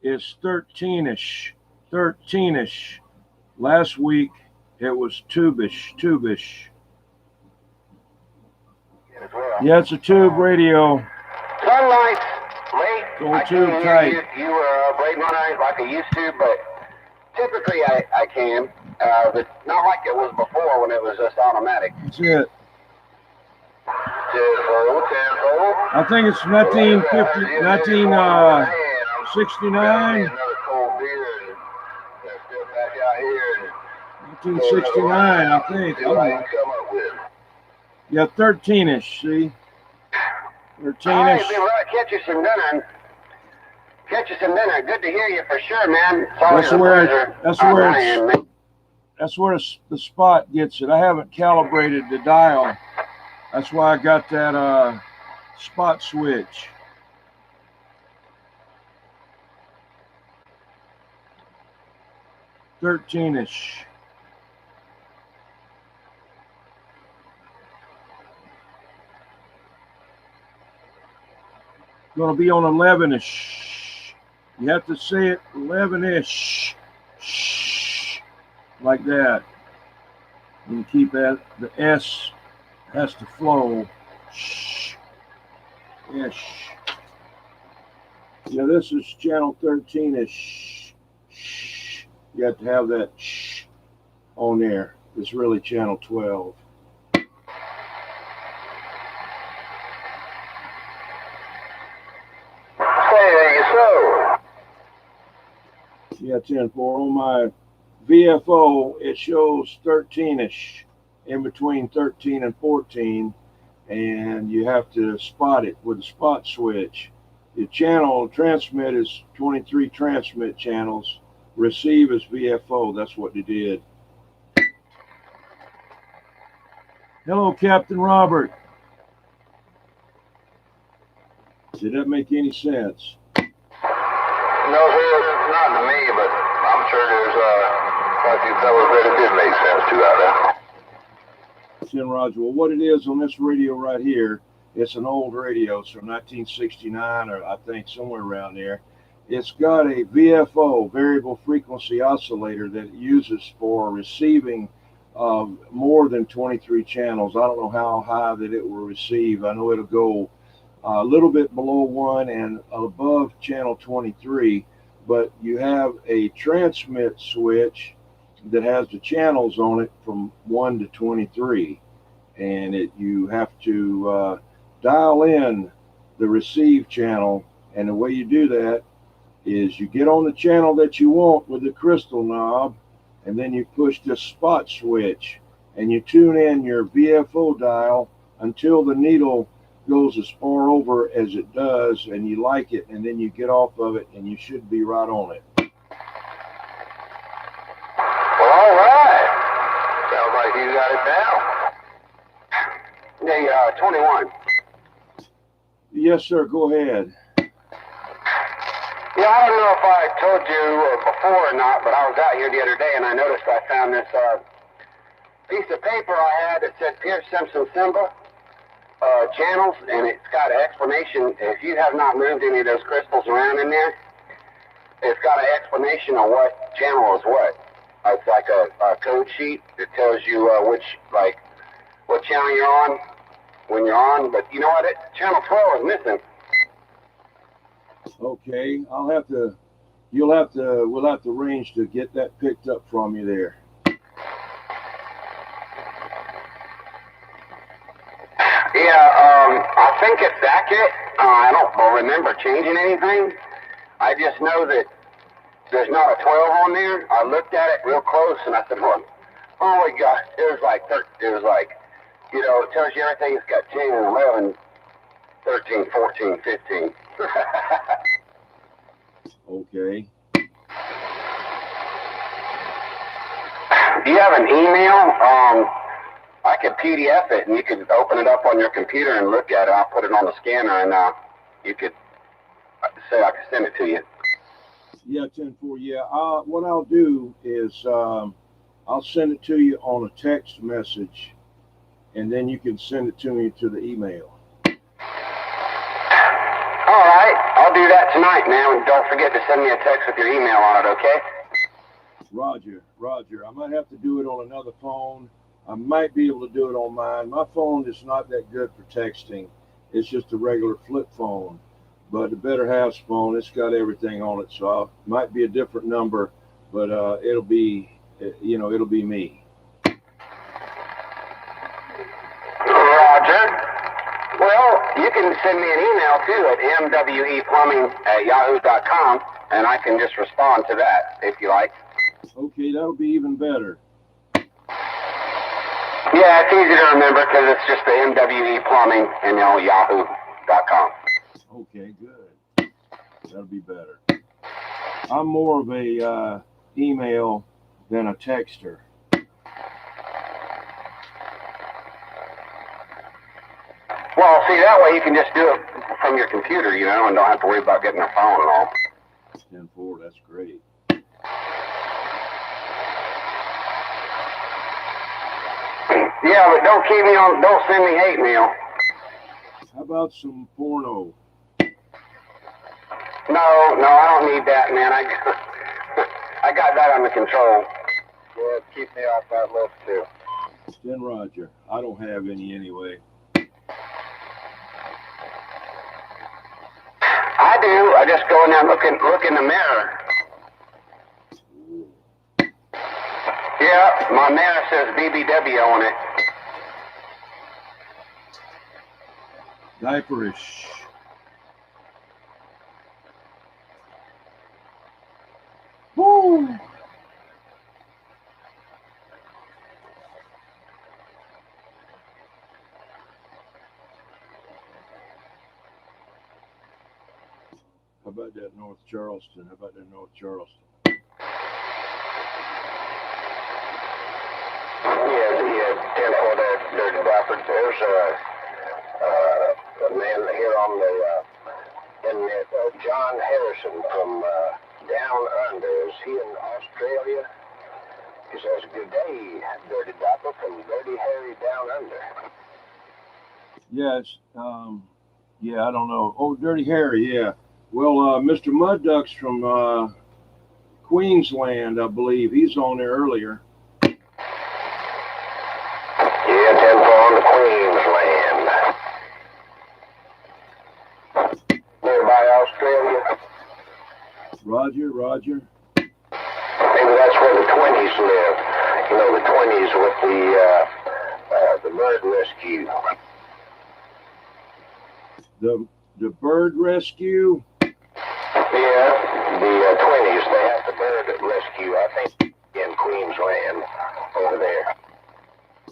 is 13ish. 13ish. Last week it was tubish. as well. Yeah, it's a tube radio. Sunlight's late. Old I tube can't tight. hear you Blade Runner like I used to, but typically I can. But not like it was before when it was just automatic. That's it. Tenfold. I think it's 1969. Another cold beer and still back out here and 1969, I think. I see don't what I know. can come up with. Yeah, 13-ish, see? All right, 13-ish. be right. Catch you some dinner. Good to hear you for sure, man. It's always That's a where pleasure. that's where the spot gets it. I haven't calibrated the dial. That's why I got that spot switch. $13-ish. Gonna be on 11-ish. You have to say it 11-ish. Shh. Like that. And keep that. The S has to flow. Shh. Ish. Yeah, this is channel 13-ish. Shh. You have to have that shh on there. It's really channel 12. Yeah, 10-4. On my VFO, it shows 13-ish, in between 13 and 14, and you have to spot it with a spot switch. The channel transmit is 23 transmit channels. Receive is VFO. That's what they did. Hello, Captain Robert. Did that make any sense? No, sir, not to me, but I'm sure there's quite a few fellows that it did make sense to out there. 10 Roger. Well, what it is on this radio right here, it's an old radio. It's from 1969, or I think somewhere around there. It's got a VFO, variable frequency oscillator, that it uses for receiving more than 23 channels. I don't know how high that it will receive. I know it'll go a little bit below 1 and above channel 23, but you have a transmit switch that has the channels on it from 1 to 23, and you have to dial in the receive channel, and the way you do that is you get on the channel that you want with the crystal knob, and then you push the spot switch and you tune in your VFO dial until the needle goes as far over as it does and you like it, and then you get off of it and you should be right on it. Well, all right. Sounds like you got it down. Hey, 21. Yes, sir. Go ahead. Yeah, I don't know if I told you before or not, but I was out here the other day and I noticed I found this piece of paper I had that said Pierce Simpson Simba channels, and it's got an explanation. If you have not moved any of those crystals around in there, it's got an explanation of what channel is what. It's like a code sheet that tells you what channel you're on when you're on. But you know what? Channel 12 is missing. Okay, we'll have to arrange to get that picked up from you there. Yeah, I think it's accurate. I don't remember changing anything. I just know that there's not a 12 on there. I looked at it real close and I said, oh my God, it was like, you know, it tells you everything. It's got 10, 11, 13, 14, 15. Okay. Do you have an email? I could PDF it and you could open it up on your computer and look at it. I'll put it on the scanner and you could say I could send it to you. Yeah, 10-4. Yeah. What I'll do is I'll send it to you on a text message, and then you can send it to me to the email. All right, I'll do that tonight, man. And don't forget to send me a text with your email on it, okay? Roger. I might have to do it on another phone. I might be able to do it on mine. My phone is not that good for texting. It's just a regular flip phone. But the Better Half's phone, it's got everything on it. So it might be a different number, but it'll be, it'll be me. Roger. Well, you can send me an email too at mweplumbing@yahoo.com, and I can just respond to that if you like. Okay, that'll be even better. Yeah, it's easy to remember because it's just the mweplumbing and yahoo.com. Okay, good. That'll be better. I'm more of a email than a texter. Well, see, that way you can just do it from your computer, and don't have to worry about getting a phone and all. 10-4, that's great. Yeah, but don't send me hate mail. How about some porno? No, I don't need that, man. I got that under control. Yeah, keep me off that list too. 10 Roger. I don't have any anyway. I do. I just go in there and look in the mirror. Yeah, my mirror says BBW on it. Diaperish. Woo! How about that North Charleston? How about that North Charleston? Yeah, 10-4 there, Dirty Bradford. There's a man here on the internet, John Harrison from Down Under. Is he in Australia? He says, "Good day, Dirty Dapper from Dirty Harry Down Under." Yes. Yeah, I don't know. Oh, Dirty Harry. Yeah. Well, Mr. Mud Duck's from Queensland, I believe. He's on there earlier. Yeah, 10-4 on the Queensland. Nearby Australia. Roger. Maybe that's where the 20s live. The 20s with the bird rescue. The bird rescue? Yeah, the 20s, they have the bird rescue, I think, in Queensland, over there.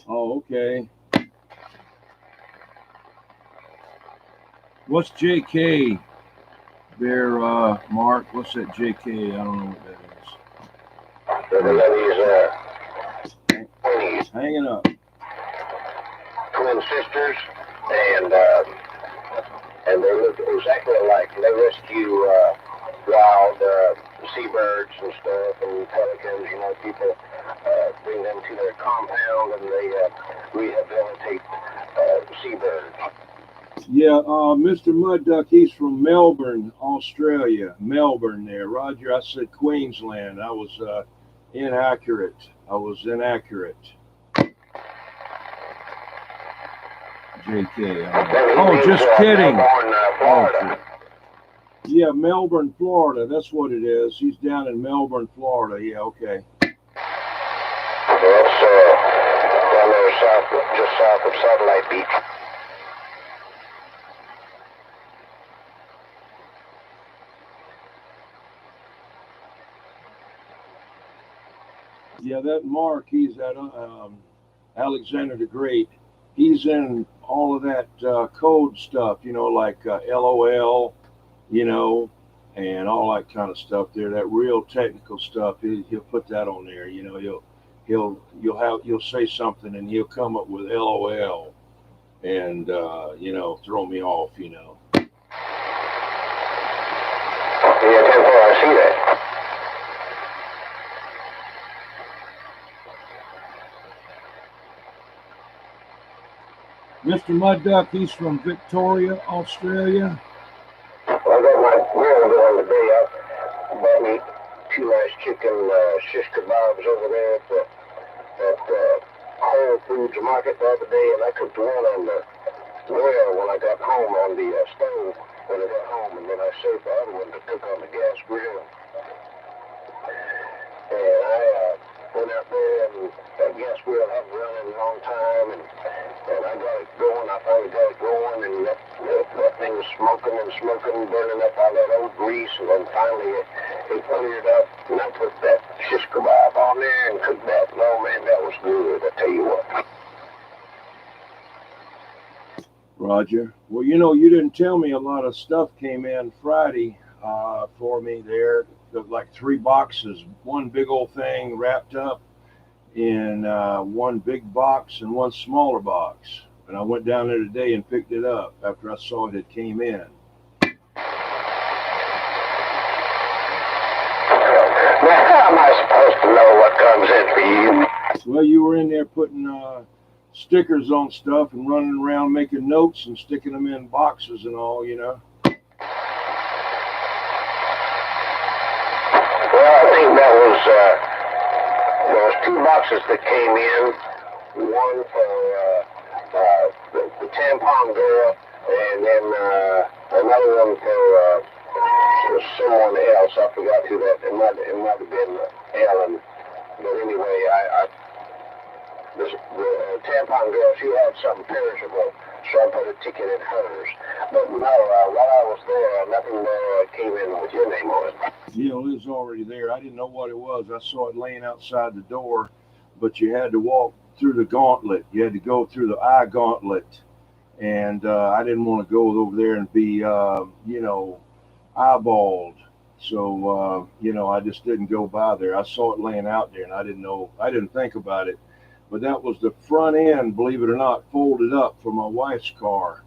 Oh, okay. What's JK there, Mark? What's that JK? I don't know what that is. So these 20s. Hanging up. Twin sisters, and they look exactly alike. They rescue wild seabirds and stuff, and pelicans. People bring them to their compound, and they rehabilitate seabirds. Yeah, Mr. Mud Duck, he's from Melbourne, Australia. Melbourne there. Roger, I said Queensland. I was inaccurate. JK. Oh, just kidding. Melbourne, Florida. Yeah, Melbourne, Florida. That's what it is. He's down in Melbourne, Florida. Yeah, okay. That's down there just south of Satellite Beach. Yeah, that Mark, he's at Alexander the Great. He's in all of that code stuff, like LOL, and all that kind of stuff there. That real technical stuff. He'll put that on there. You'll say something and he'll come up with LOL, and throw me off. Yeah, 10-4, I see that. Mr. Mud Duck, he's from Victoria, Australia. Well, I got my grill going today. I bought me 2 nice chicken shish kebabs over there at Whole Foods Market the other day, and I cooked one on the grill when I got home, on the stove when I got home, and then I saved the other one to cook on the gas grill. And I went out there, and that gas grill hadn't run in a long time, and I got it going. I finally got it going, and that thing was smoking and smoking, burning up all that old grease, and then finally it cleared up, and I put that shish kebab on there and cooked that. And oh man, that was good, I tell you what. Roger. Well, you know, you didn't tell me a lot of stuff came in Friday for me there. Like 3 boxes, one big old thing wrapped up in one big box and one smaller box. And I went down there today and picked it up after I saw it came in. Now, how am I supposed to know what comes in for you? Well, you were in there putting stickers on stuff and running around making notes and sticking them in boxes and all, you know. Well, I think there was 2 boxes that came in. One for the tampon girl, and then another one for someone else. I forgot who that. It might have been Ellen. But anyway, the tampon girl, she had something perishable, so I put a ticket in hers. But no, while I was there, nothing came in with your name on it. Yeah, well, it was already there. I didn't know what it was. I saw it laying outside the door, but you had to walk through the gauntlet. You had to go through the eye gauntlet, and I didn't want to go over there and be, you know, eyeballed. So, you know, I just didn't go by there. I saw it laying out there, and I didn't think about it. But that was the front end, believe it or not, folded up for my wife's car.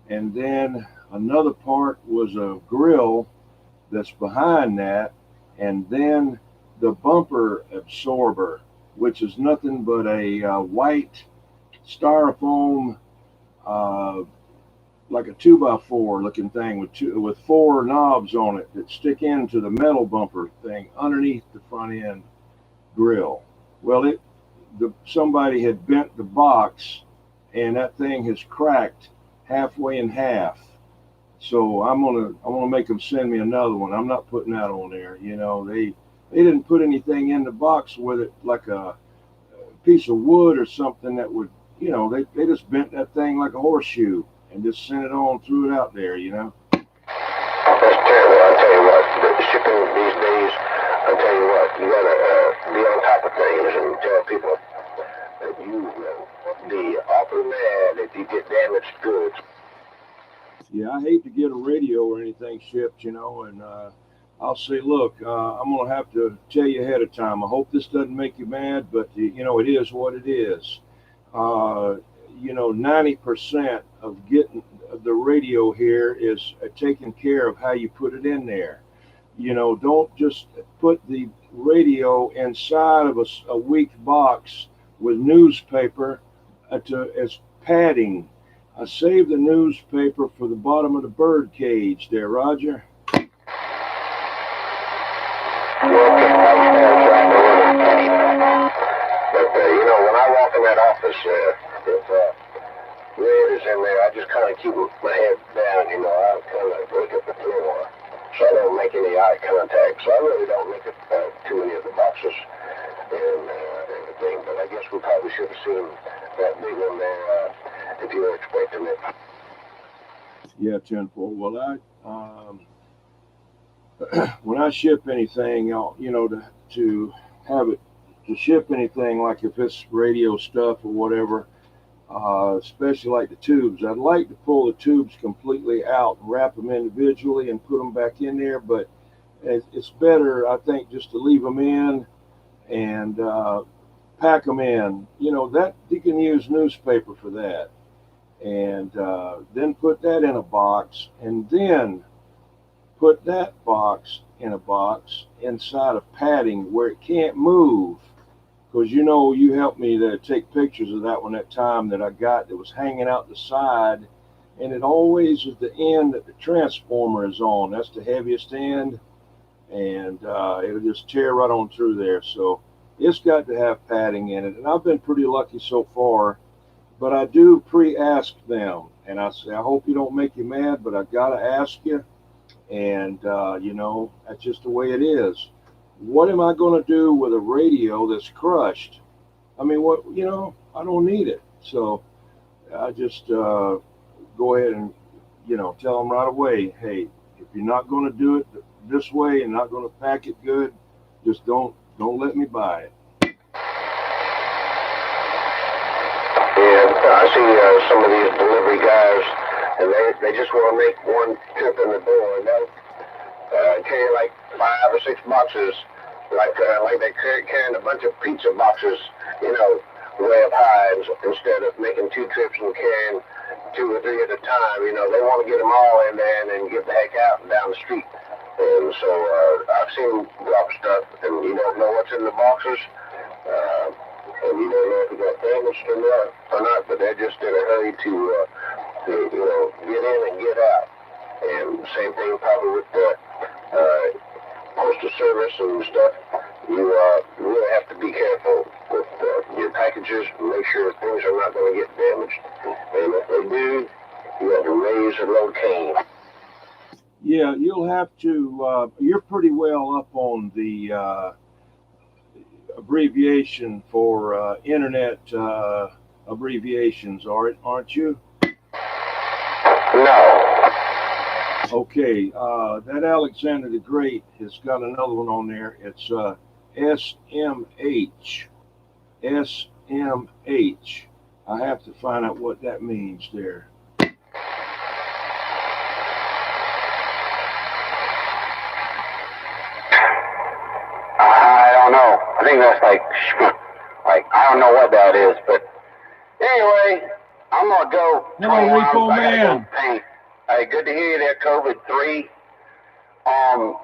And then another part was a grill that's behind that, and then the bumper absorber, which is nothing but a white styrofoam, like a 2x4 looking thing with 4 knobs on it that stick into the metal bumper thing underneath the front end grill. Well, somebody had bent the box, and that thing has cracked halfway in half. So I'm gonna make them send me another one. I'm not putting that on there. You know, they didn't put anything in the box with it, like a piece of wood or something that would, you know, they just bent that thing like a horseshoe and just sent it on, threw it out there, you know. That's terrible. I tell you what, the shipping these days, I tell you what, you gotta be on top of things and tell people that you will be awfully mad if you get damaged goods. Yeah, I hate to get a radio or anything shipped, you know, and I'll say, look, I'm going to have to tell you ahead of time. I hope this doesn't make you mad, but, you know, it is what it is. You know, 90% of getting the radio here is taking care of how you put it in there. You know, don't just put the radio inside of a weak box with newspaper as padding. I saved the newspaper for the bottom of the bird cage there, Roger. But, you know, when I walk in that office, if Red is in there, I just kind of keep my head down, you know, I kind of look at the floor, so I don't make any eye contact. So I really don't look at too many of the boxes and everything, but I guess we probably should have seen that big one there if you were expecting it. Yeah, 10-4. Well, when I ship anything, you know, to have it, to ship anything, like if it's radio stuff or whatever, especially like the tubes, I'd like to pull the tubes completely out and wrap them individually and put them back in there, but it's better, I think, just to leave them in and pack them in. You know, that you can use newspaper for that, and then put that in a box, and then put that box in a box inside of padding where it can't move. Because, you know, you helped me to take pictures of that one that time that I got that was hanging out the side, and it always is the end that the transformer is on. That's the heaviest end, and it'll just tear right on through there. So it's got to have padding in it. And I've been pretty lucky so far, but I do pre-ask them. And I say, I hope you don't make you mad, but I got to ask you. And, you know, that's just the way it is. What am I going to do with a radio that's crushed? I mean, what, you know, I don't need it. So I just go ahead and, you know, tell them right away, hey, if you're not going to do it this way and not going to pack it good, just don't let me buy it. Yeah, I see some of these delivery guys, and they just want to make one trip in the door, and they'll carry like 5 or 6 boxes, like they carrying a bunch of pizza boxes, you know, way up high, instead of making 2 trips and carrying 2 or 3 at a time. You know, they want to get them all in there and then get the heck out and down the street. And so I've seen them drop stuff, and you don't know what's in the boxes. And you don't know if it got damaged or not, but they're just in a hurry to you know, get in and get out. And same thing probably with the postal service and stuff. You really have to be careful with your packages and make sure things are not going to get damaged. And if they do, you have to raise or load cane. Yeah, you'll have to, you're pretty well up on the abbreviation for internet abbreviations, aren't you? No. Okay, that Alexander the Great has got another one on there. It's SMH. SMH. I have to find out what that means there. I don't know. I think that's like I don't know what that is, but anyway, I'm gonna go. Hello, Repo Man. Hey, good to hear you there, COVID-3.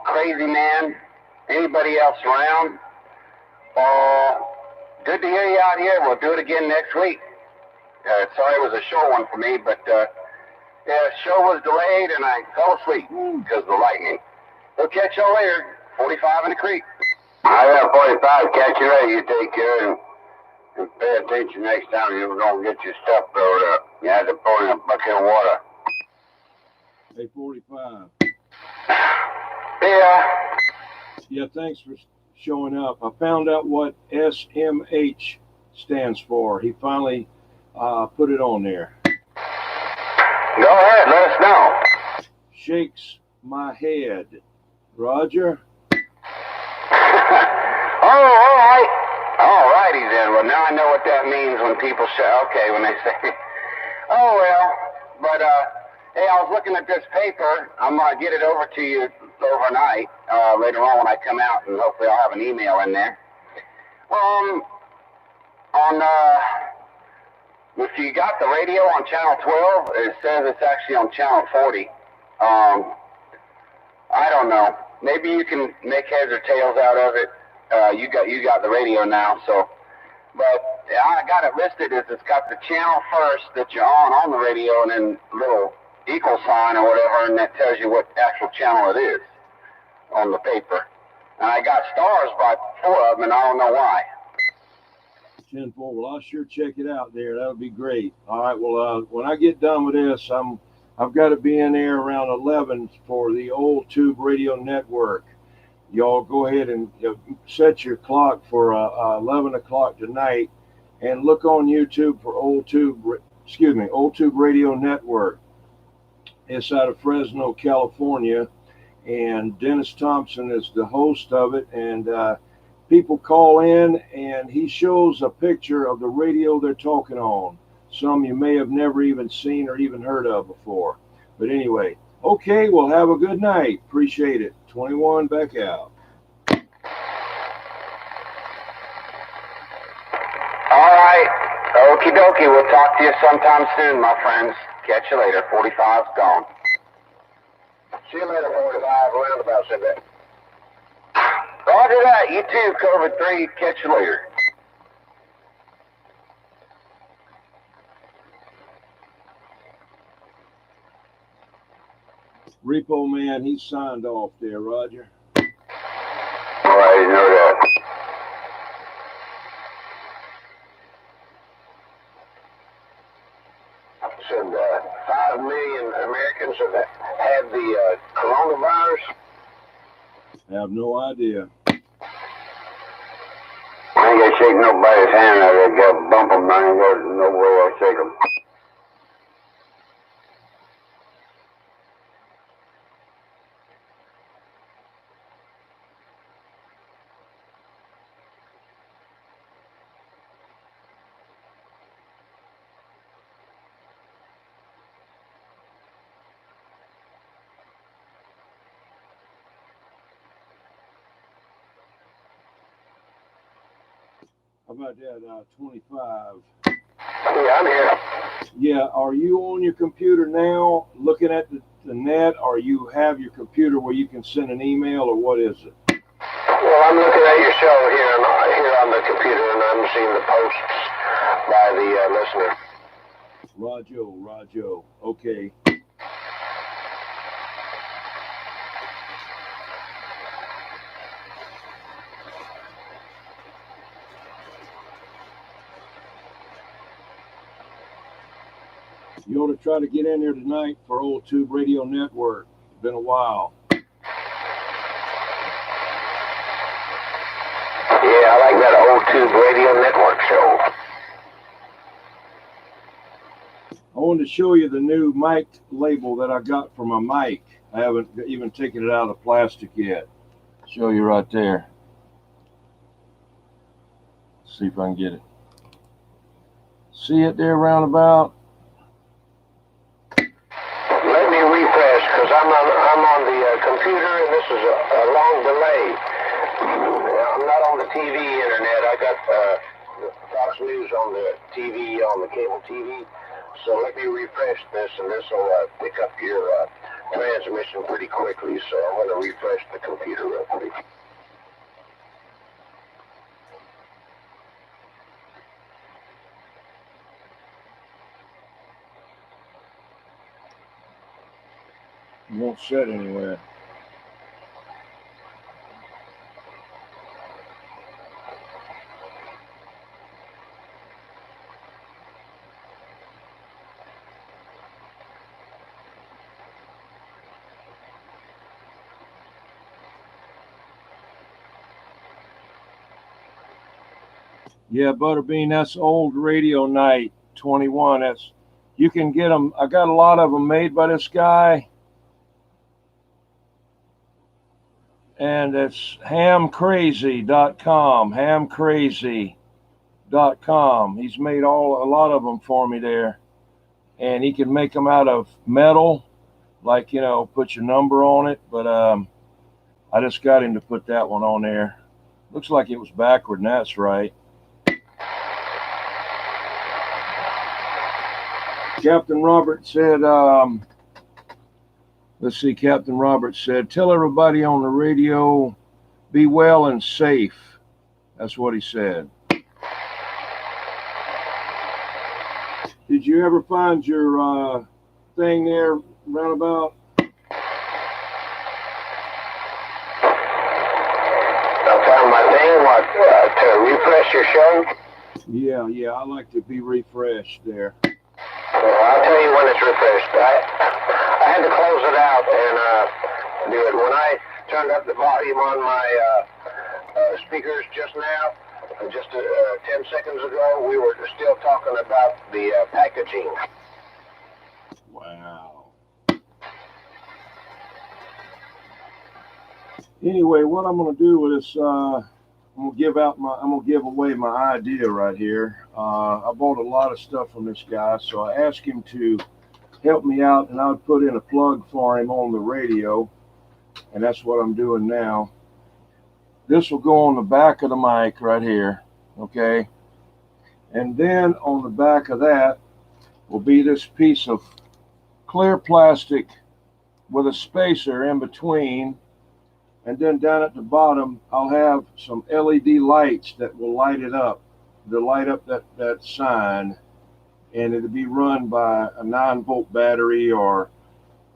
Crazy man. Anybody else around? Good to hear you out here. We'll do it again next week. Sorry it was a short one for me, but yeah, the show was delayed and I fell asleep because of the lightning. We'll catch y'all later. 45 in the creek. I got 45. Catch you later. You take care and pay attention next time. You don't get your stuff filled up. You have to pour in a bucket of water. Hey, 45. Yeah. Yeah, thanks for showing up. I found out what SMH stands for. He finally put it on there. Go ahead. Let us know. Shakes my head. Roger? All right. All righty then. Well, now I know what that means when people say, okay, when they say, oh, well. But, hey, I was looking at this paper. I'm going to get it over to you overnight, later on when I come out, and hopefully I'll have an email in there. If you got the radio on channel 12, it says it's actually on channel 40. I don't know. Maybe you can make heads or tails out of it. You got the radio now, so. But I got it listed as it's got the channel first that you're on the radio, and then little equal sign or whatever, and that tells you what actual channel it is on the paper. And I got stars by 4 of them, and I don't know why. 10-4. Well, I'll sure check it out there. That'll be great. All right. Well, when I get done with this, I've got to be in there around 11 for the Old Tube Radio Network. Y'all go ahead and set your clock for 11 o'clock tonight, and look on YouTube for Old Tube Radio Network. It's out of Fresno, California, and Dennis Thompson is the host of it. And people call in, and he shows a picture of the radio they're talking on. Some you may have never even seen or even heard of before. But anyway, okay, well, have a good night. Appreciate it. 21 back out. All right. Okie dokie. We'll talk to you sometime soon, my friends. Catch you later. 45's gone. See you later, 45. Roundabout said that. Roger that. You too, COVID-3. Catch you later. Repo Man, he signed off there, Roger. All right, you know that. said 5 million Americans have had the coronavirus? I have no idea. I ain't gonna shake nobody's hand. I got bump them. I ain't got no way I shake them. How about that, 25? Yeah, I'm here. Yeah, are you on your computer now looking at the net, or you have your computer where you can send an email, or what is it? Well, I'm looking at your show here on the computer, and I'm seeing the posts by the listener. Rajo, okay. You ought to try to get in there tonight for Old Tube Radio Network. It's been a while. Yeah, I like that Old Tube Radio Network show. I wanted to show you the new mic label that I got for my mic. I haven't even taken it out of the plastic yet. Show you right there. See if I can get it. See it there roundabout? Let me refresh, because I'm on the computer, and this is a long delay. I'm not on the TV internet. I got Fox News on the TV, on the cable TV. So let me refresh this, and this will pick up your transmission pretty quickly. So I'm going to refresh the computer real quick. It won't set anywhere. Yeah, Butterbean, that's old radio night 21. That's, you can get them. I got a lot of them made by this guy. And it's hamcrazy.com, hamcrazy.com. He's made a lot of them for me there. And he can make them out of metal, like, you know, put your number on it. But I just got him to put that one on there. Looks like it was backward, and that's right. Captain Robert said, let's see, Captain Robert said, tell everybody on the radio, be well and safe. That's what he said. Did you ever find your thing there, roundabout? I found my thing, to refresh your show? Yeah, I like to be refreshed there. Well, I'll tell you when it's refreshed. I had to close it out and do it. When I turned up the volume on my speakers just now, just 10 seconds ago, we were still talking about the packaging. Wow. Anyway, what I'm going to do with this, I'm gonna give away my idea right here. I bought a lot of stuff from this guy, so I asked him to help me out, and I would put in a plug for him on the radio, and that's what I'm doing now. This will go on the back of the mic right here, okay? And then on the back of that will be this piece of clear plastic with a spacer in between. And then down at the bottom, I'll have some LED lights that will light it up. They'll light up that sign, and it'll be run by a 9-volt battery or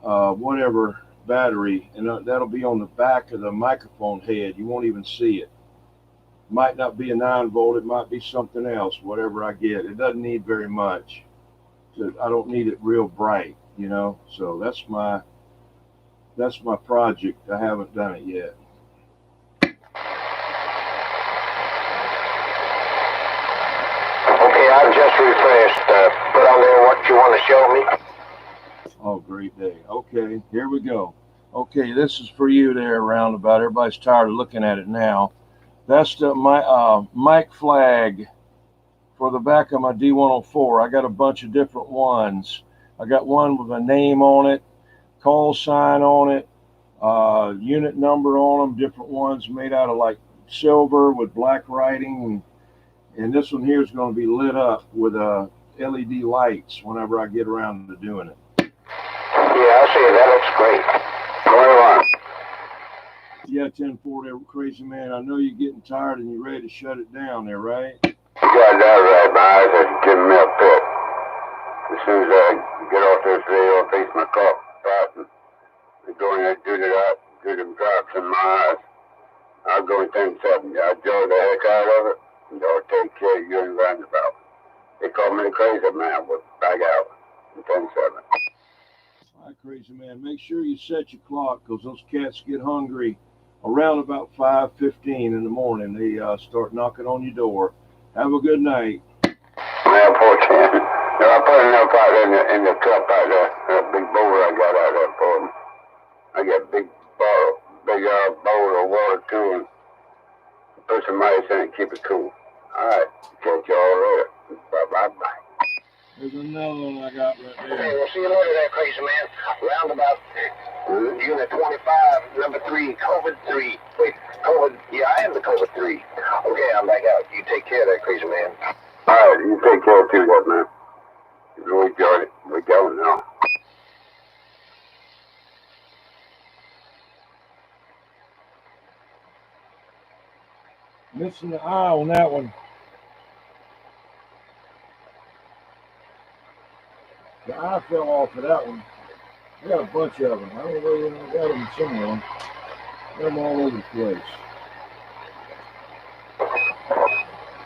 whatever battery, and that'll be on the back of the microphone head. You won't even see it. Might not be a 9-volt, it might be something else, whatever I get. It doesn't need very much. I don't need it real bright, you know. So that's my project. I haven't done it yet. Okay, I've just refreshed. Put on there what you want to show me. Oh, great day. Okay, here we go. Okay, this is for you there, Roundabout. Everybody's tired of looking at it now. That's the mic flag for the back of my D104. I got a bunch of different ones. I got one with a name on it, call sign on it, unit number on them, different ones made out of like silver with black writing. And this one here is going to be lit up with LED lights whenever I get around to doing it. Yeah, I see. That looks great. Going on. Yeah, 10-4 there, crazy man. I know you're getting tired and you're ready to shut it down there, right? You got that right. My eyes are giving me a pit. As soon as I get off this video, I'll face my cough and go in there, do them drops in my eyes. I'll go in 10-7. I'll jaw the heck out of it, and I'll take care of you in Roundabout. They call me the crazy man, but back out in 10-7. All right, crazy man. Make sure you set your clock because those cats get hungry around about 5:15 in the morning. They start knocking on your door. Have a good night. Yeah, poor kid. I put enough out in the cup out there, that big bowl I got out there for him. I got a big bowl of water too, and put some ice in it, keep it cool. All right, catch you all later. Bye. There's another one I got right Okay, there. we'll see you later there, crazy man. Roundabout, unit 25, number 3, COVID 3. Wait, COVID, yeah, I am the COVID 3. Okay, I'm back out. You take care of that, crazy man. All right, you take care too, that man. We got it. We're going now. Missing the eye on that one. The eye fell off of that one. I got a bunch of them. I don't know where I got them somewhere. Got them all over the place.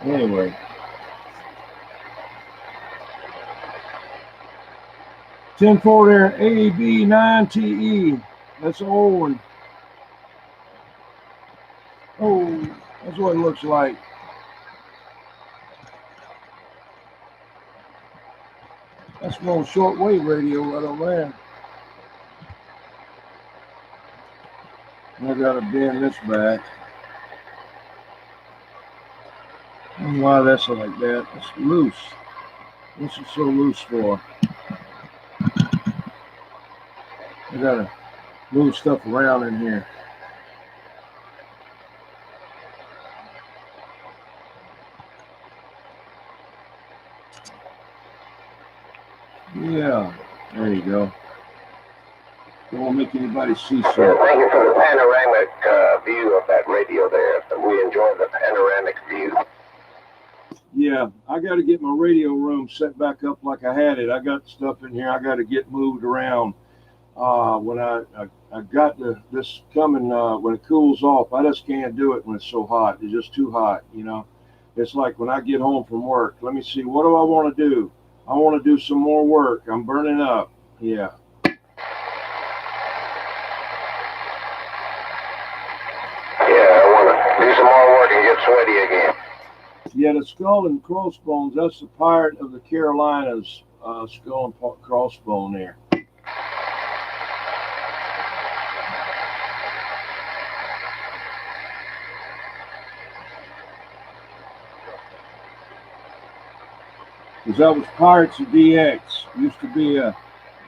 Anyway. $10-4 there, AB9TE. That's the old one. Oh, that's what it looks like. That's an old shortwave radio right over there. I gotta bend this back. I don't know why that's like that. It's loose. What's it so loose for? I gotta move stuff around in here. Yeah, there you go. Don't want to make anybody see Yeah, something. thank you for the panoramic view of that radio there. We enjoyed the panoramic view. Yeah, I got to get my radio room set back up like I had it. I got stuff in here I got to get moved around. When I got this coming, when it cools off, I just can't do it when it's so hot. It's just too hot, you know. It's like when I get home from work. Let me see, what do I want to do? I want to do some more work. I'm burning up. Yeah. Yeah, I want to do some more work and get sweaty again. Yeah, the skull and crossbones, that's the Pirate of the Carolinas skull and crossbone there. Because that was Pirates of DX. Used to be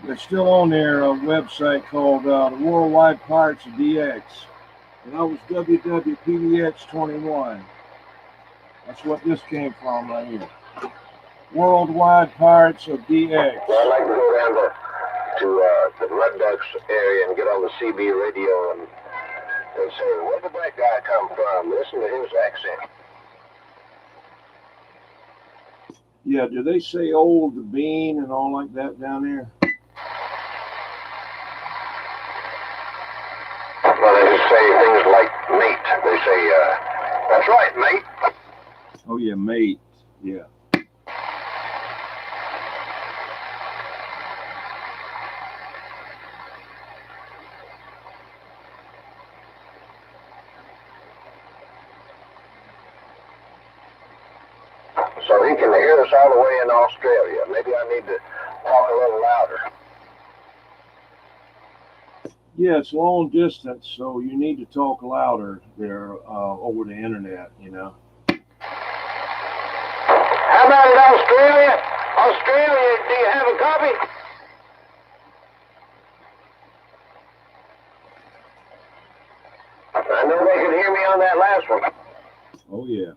they're still on their website called the Worldwide Pirates of DX. And I was WWPDX21. That's what this came from right here. Worldwide Pirates of DX. Well, I'd like to go down to the Red Ducks area and get on the CB radio and say, where did that guy come from? Listen to his accent. Yeah, do they say old bean and all like that down there? Well, they just say things like mate. They say, that's right, mate. Oh, yeah, mate. Yeah. so he can hear us all the way in Australia. Maybe I need to talk a little louder. Yeah, it's long distance, so you need to talk louder there over the internet, you know. How about in Australia? Australia, do you have a copy? I know they could hear me on that last one. Oh, yeah.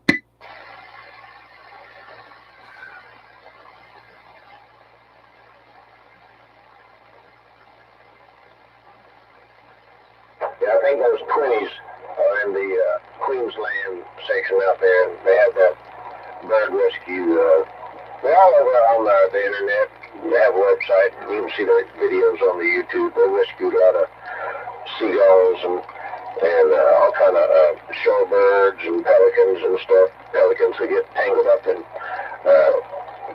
Yeah, I think those 20s are in the Queensland section out there. They have that bird rescue. They're all over on the internet. They have a website. You can see their videos on the YouTube. They rescued a lot of seagulls and all kind of shorebirds and pelicans and stuff. Pelicans that get tangled up in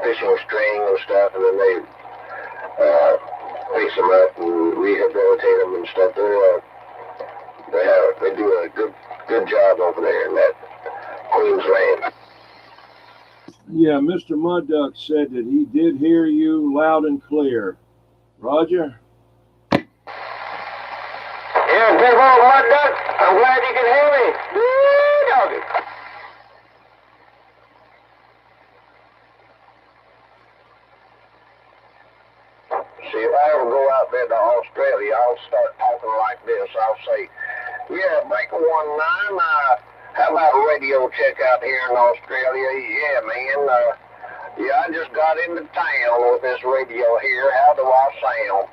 fishing string and stuff, and then they fix them up and rehabilitate them and stuff. They do a good job over there in that Queensland. Yeah, Mr. Mudduck said that he did hear you loud and clear. Roger? Yeah, big old mud duck. I'm glad you can hear me. Woo, doggy. See, if I ever go out there to Australia, I'll start talking like this. I'll say, yeah, Breaker 19, how about a radio check out here in Australia? Yeah, man. Yeah, I just got into town with this radio here. How do I sound?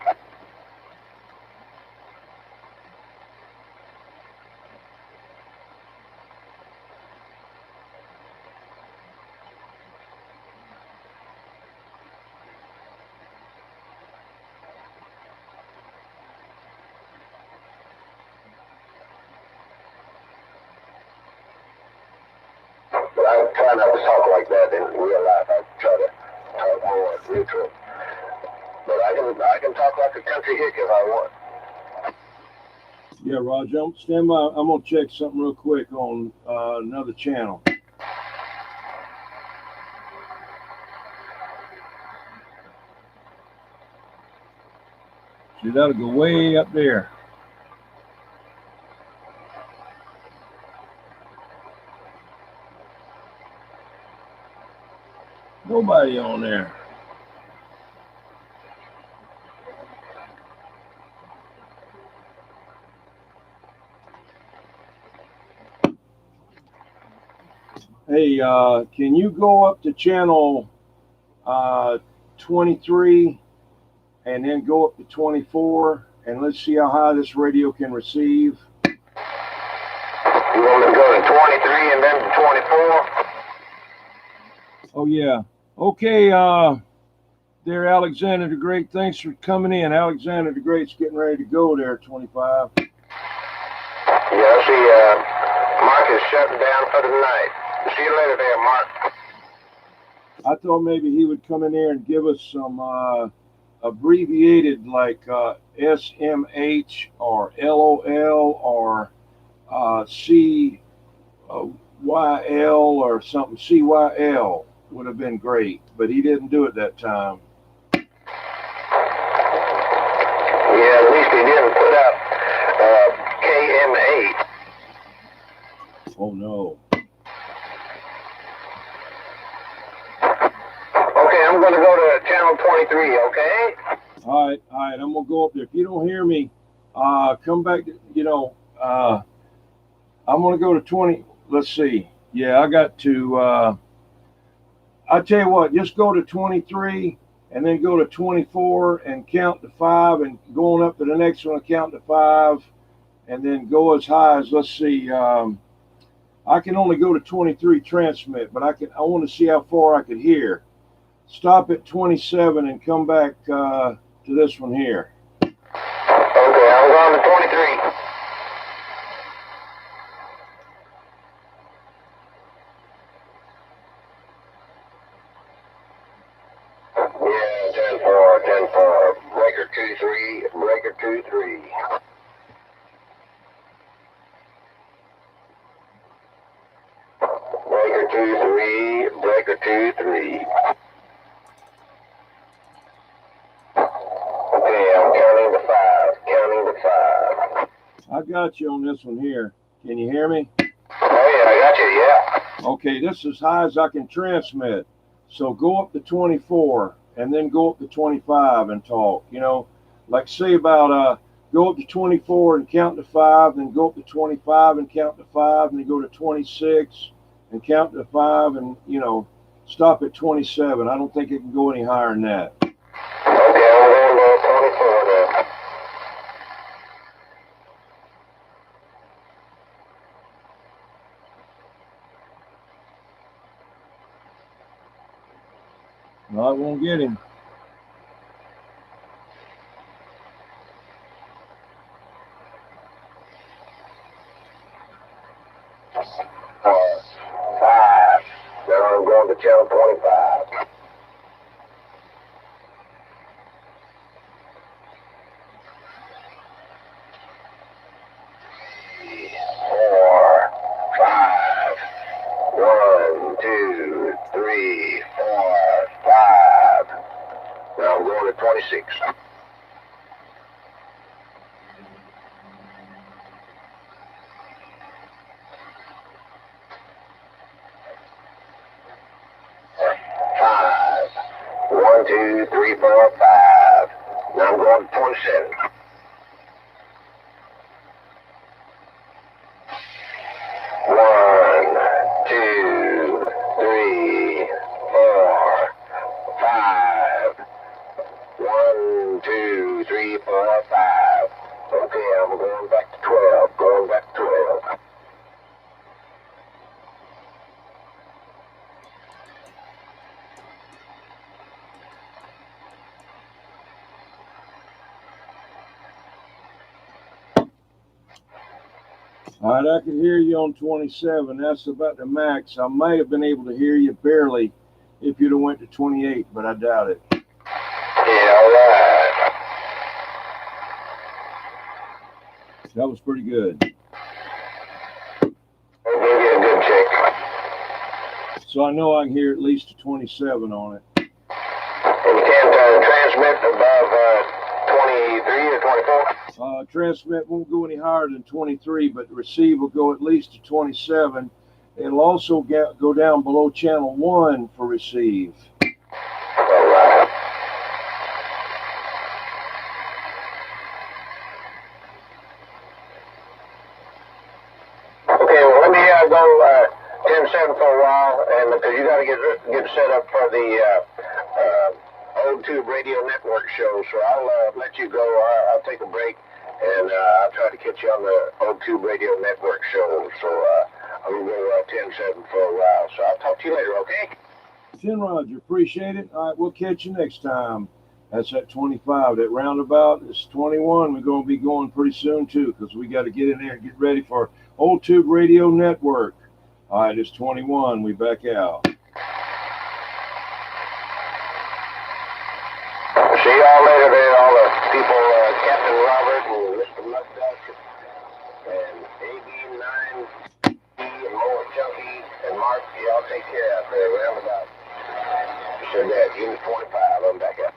But I try not to talk like that in real life. I try to talk more neutral. But I can talk like a country hick if I want. Yeah, Roger. Stand by. I'm going to check something real quick on another channel. See, that'll go way up there. Nobody on there. Hey, can you go up to channel 23 and then go up to 24 and let's see how high this radio can receive? You want me to go to 23 and then to 24? Oh, yeah. Okay, there, Alexander the Great. Thanks for coming in. Alexander the Great's getting ready to go there, 25. Yeah, I see Mark is shutting down for the night. See you later there, Mark. I thought maybe he would come in there and give us some abbreviated like SMH or LOL or CYL or something. CYL would have been great, but he didn't do it that time. Yeah, at least he didn't put out KM8. Oh, no. Okay, I'm going to go to channel 23, okay? All right, I'm going to go up there. If you don't hear me, come back, I'm going to go to 20. Let's see. Yeah, I got to, I tell you what, just go to 23 and then go to 24 and count to 5 and going up to the next one and count to 5 and then go as high as, let's see, I can only go to 23 transmit, but I want to see how far I could hear. Stop at 27 and come back to this one here. Okay, I was on to 23. Yeah, 10-4, breaker 2-3, breaker 2-3. Breaker 2-3, breaker 2-3. I got you on this one here. Can you hear me? Oh, yeah, I got you, yeah. Okay, this is as high as I can transmit. So go up to 24 and then go up to 25 and talk. You know, like say about go up to 24 and count to 5, then go up to 25 and count to 5, and then go to 26 and count to 5, and you know, stop at 27. I don't think it can go any higher than that. Okay, I'm going to 24 now. No, I won't get him. Five. Now I'm going to channel 25. Four, five. 1, 2, 3, 4, 5. Now I'm going to 26. Five. 1, 2, 3, 4, 5. Now I'm going to 27. 1, 2, 3, 4, 5. 1, 2, 3, 4, 5. Okay, I'm going back to 12. Going back to 12. All right, I can hear you on 27. That's about the max. I might have been able to hear you barely if you'd have went to 28, but I doubt it. Yeah, all right. That was pretty good. I'll give you a good check. So I know I can hear at least a 27 on it. And you can't transmit above 23 or 24? Transmit won't go any higher than 23, but the receive will go at least to 27. It'll also go down below channel 1 for receive. All right. Okay, well, let me go 10-7 for a while, and because you got to get set up for the old tube radio network show, so I'll let you go. I'll take a break, and I'll try to catch you on the old tube radio network show. So I'm going to go 10-7 for a while. So I'll talk to you later, okay? 10 Roger, appreciate it. All right, we'll catch you next time. That's at 25. That roundabout is 21. We're going to be going pretty soon too, because we got to get in there and get ready for Old Tube Radio Network. All right, it's 21. We back out. See y'all later there, all the people, Captain Robert and Mr. Mustache and AB9 and Mower Junkie and Mark. Y'all take care out there roundabout. Said that, Unit 25. I'm back out.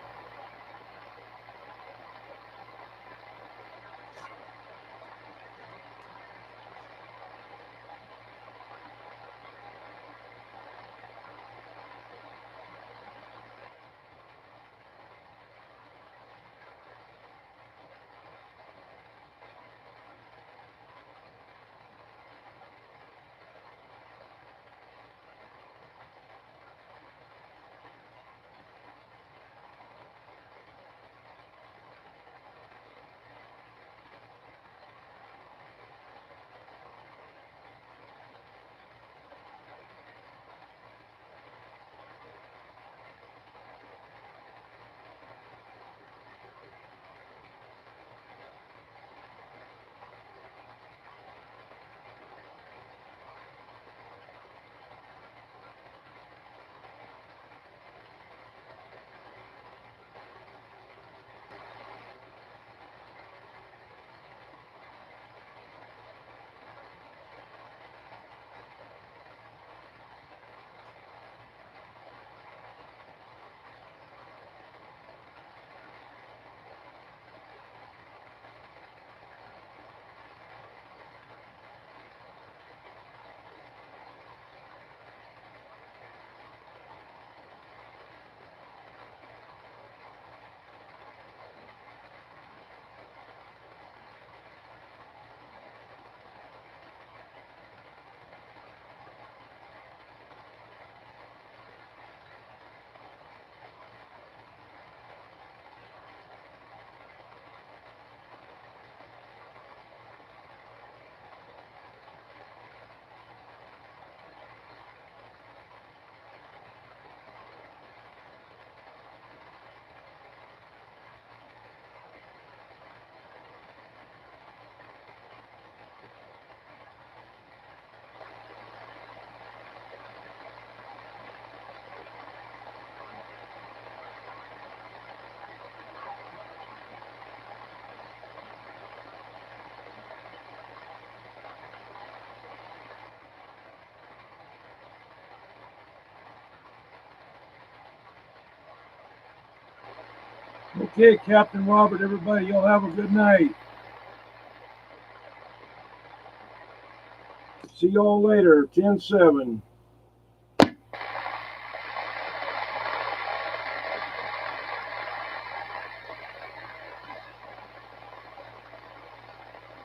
Okay, Captain Robert, everybody, y'all have a good night. See y'all later, 10-7.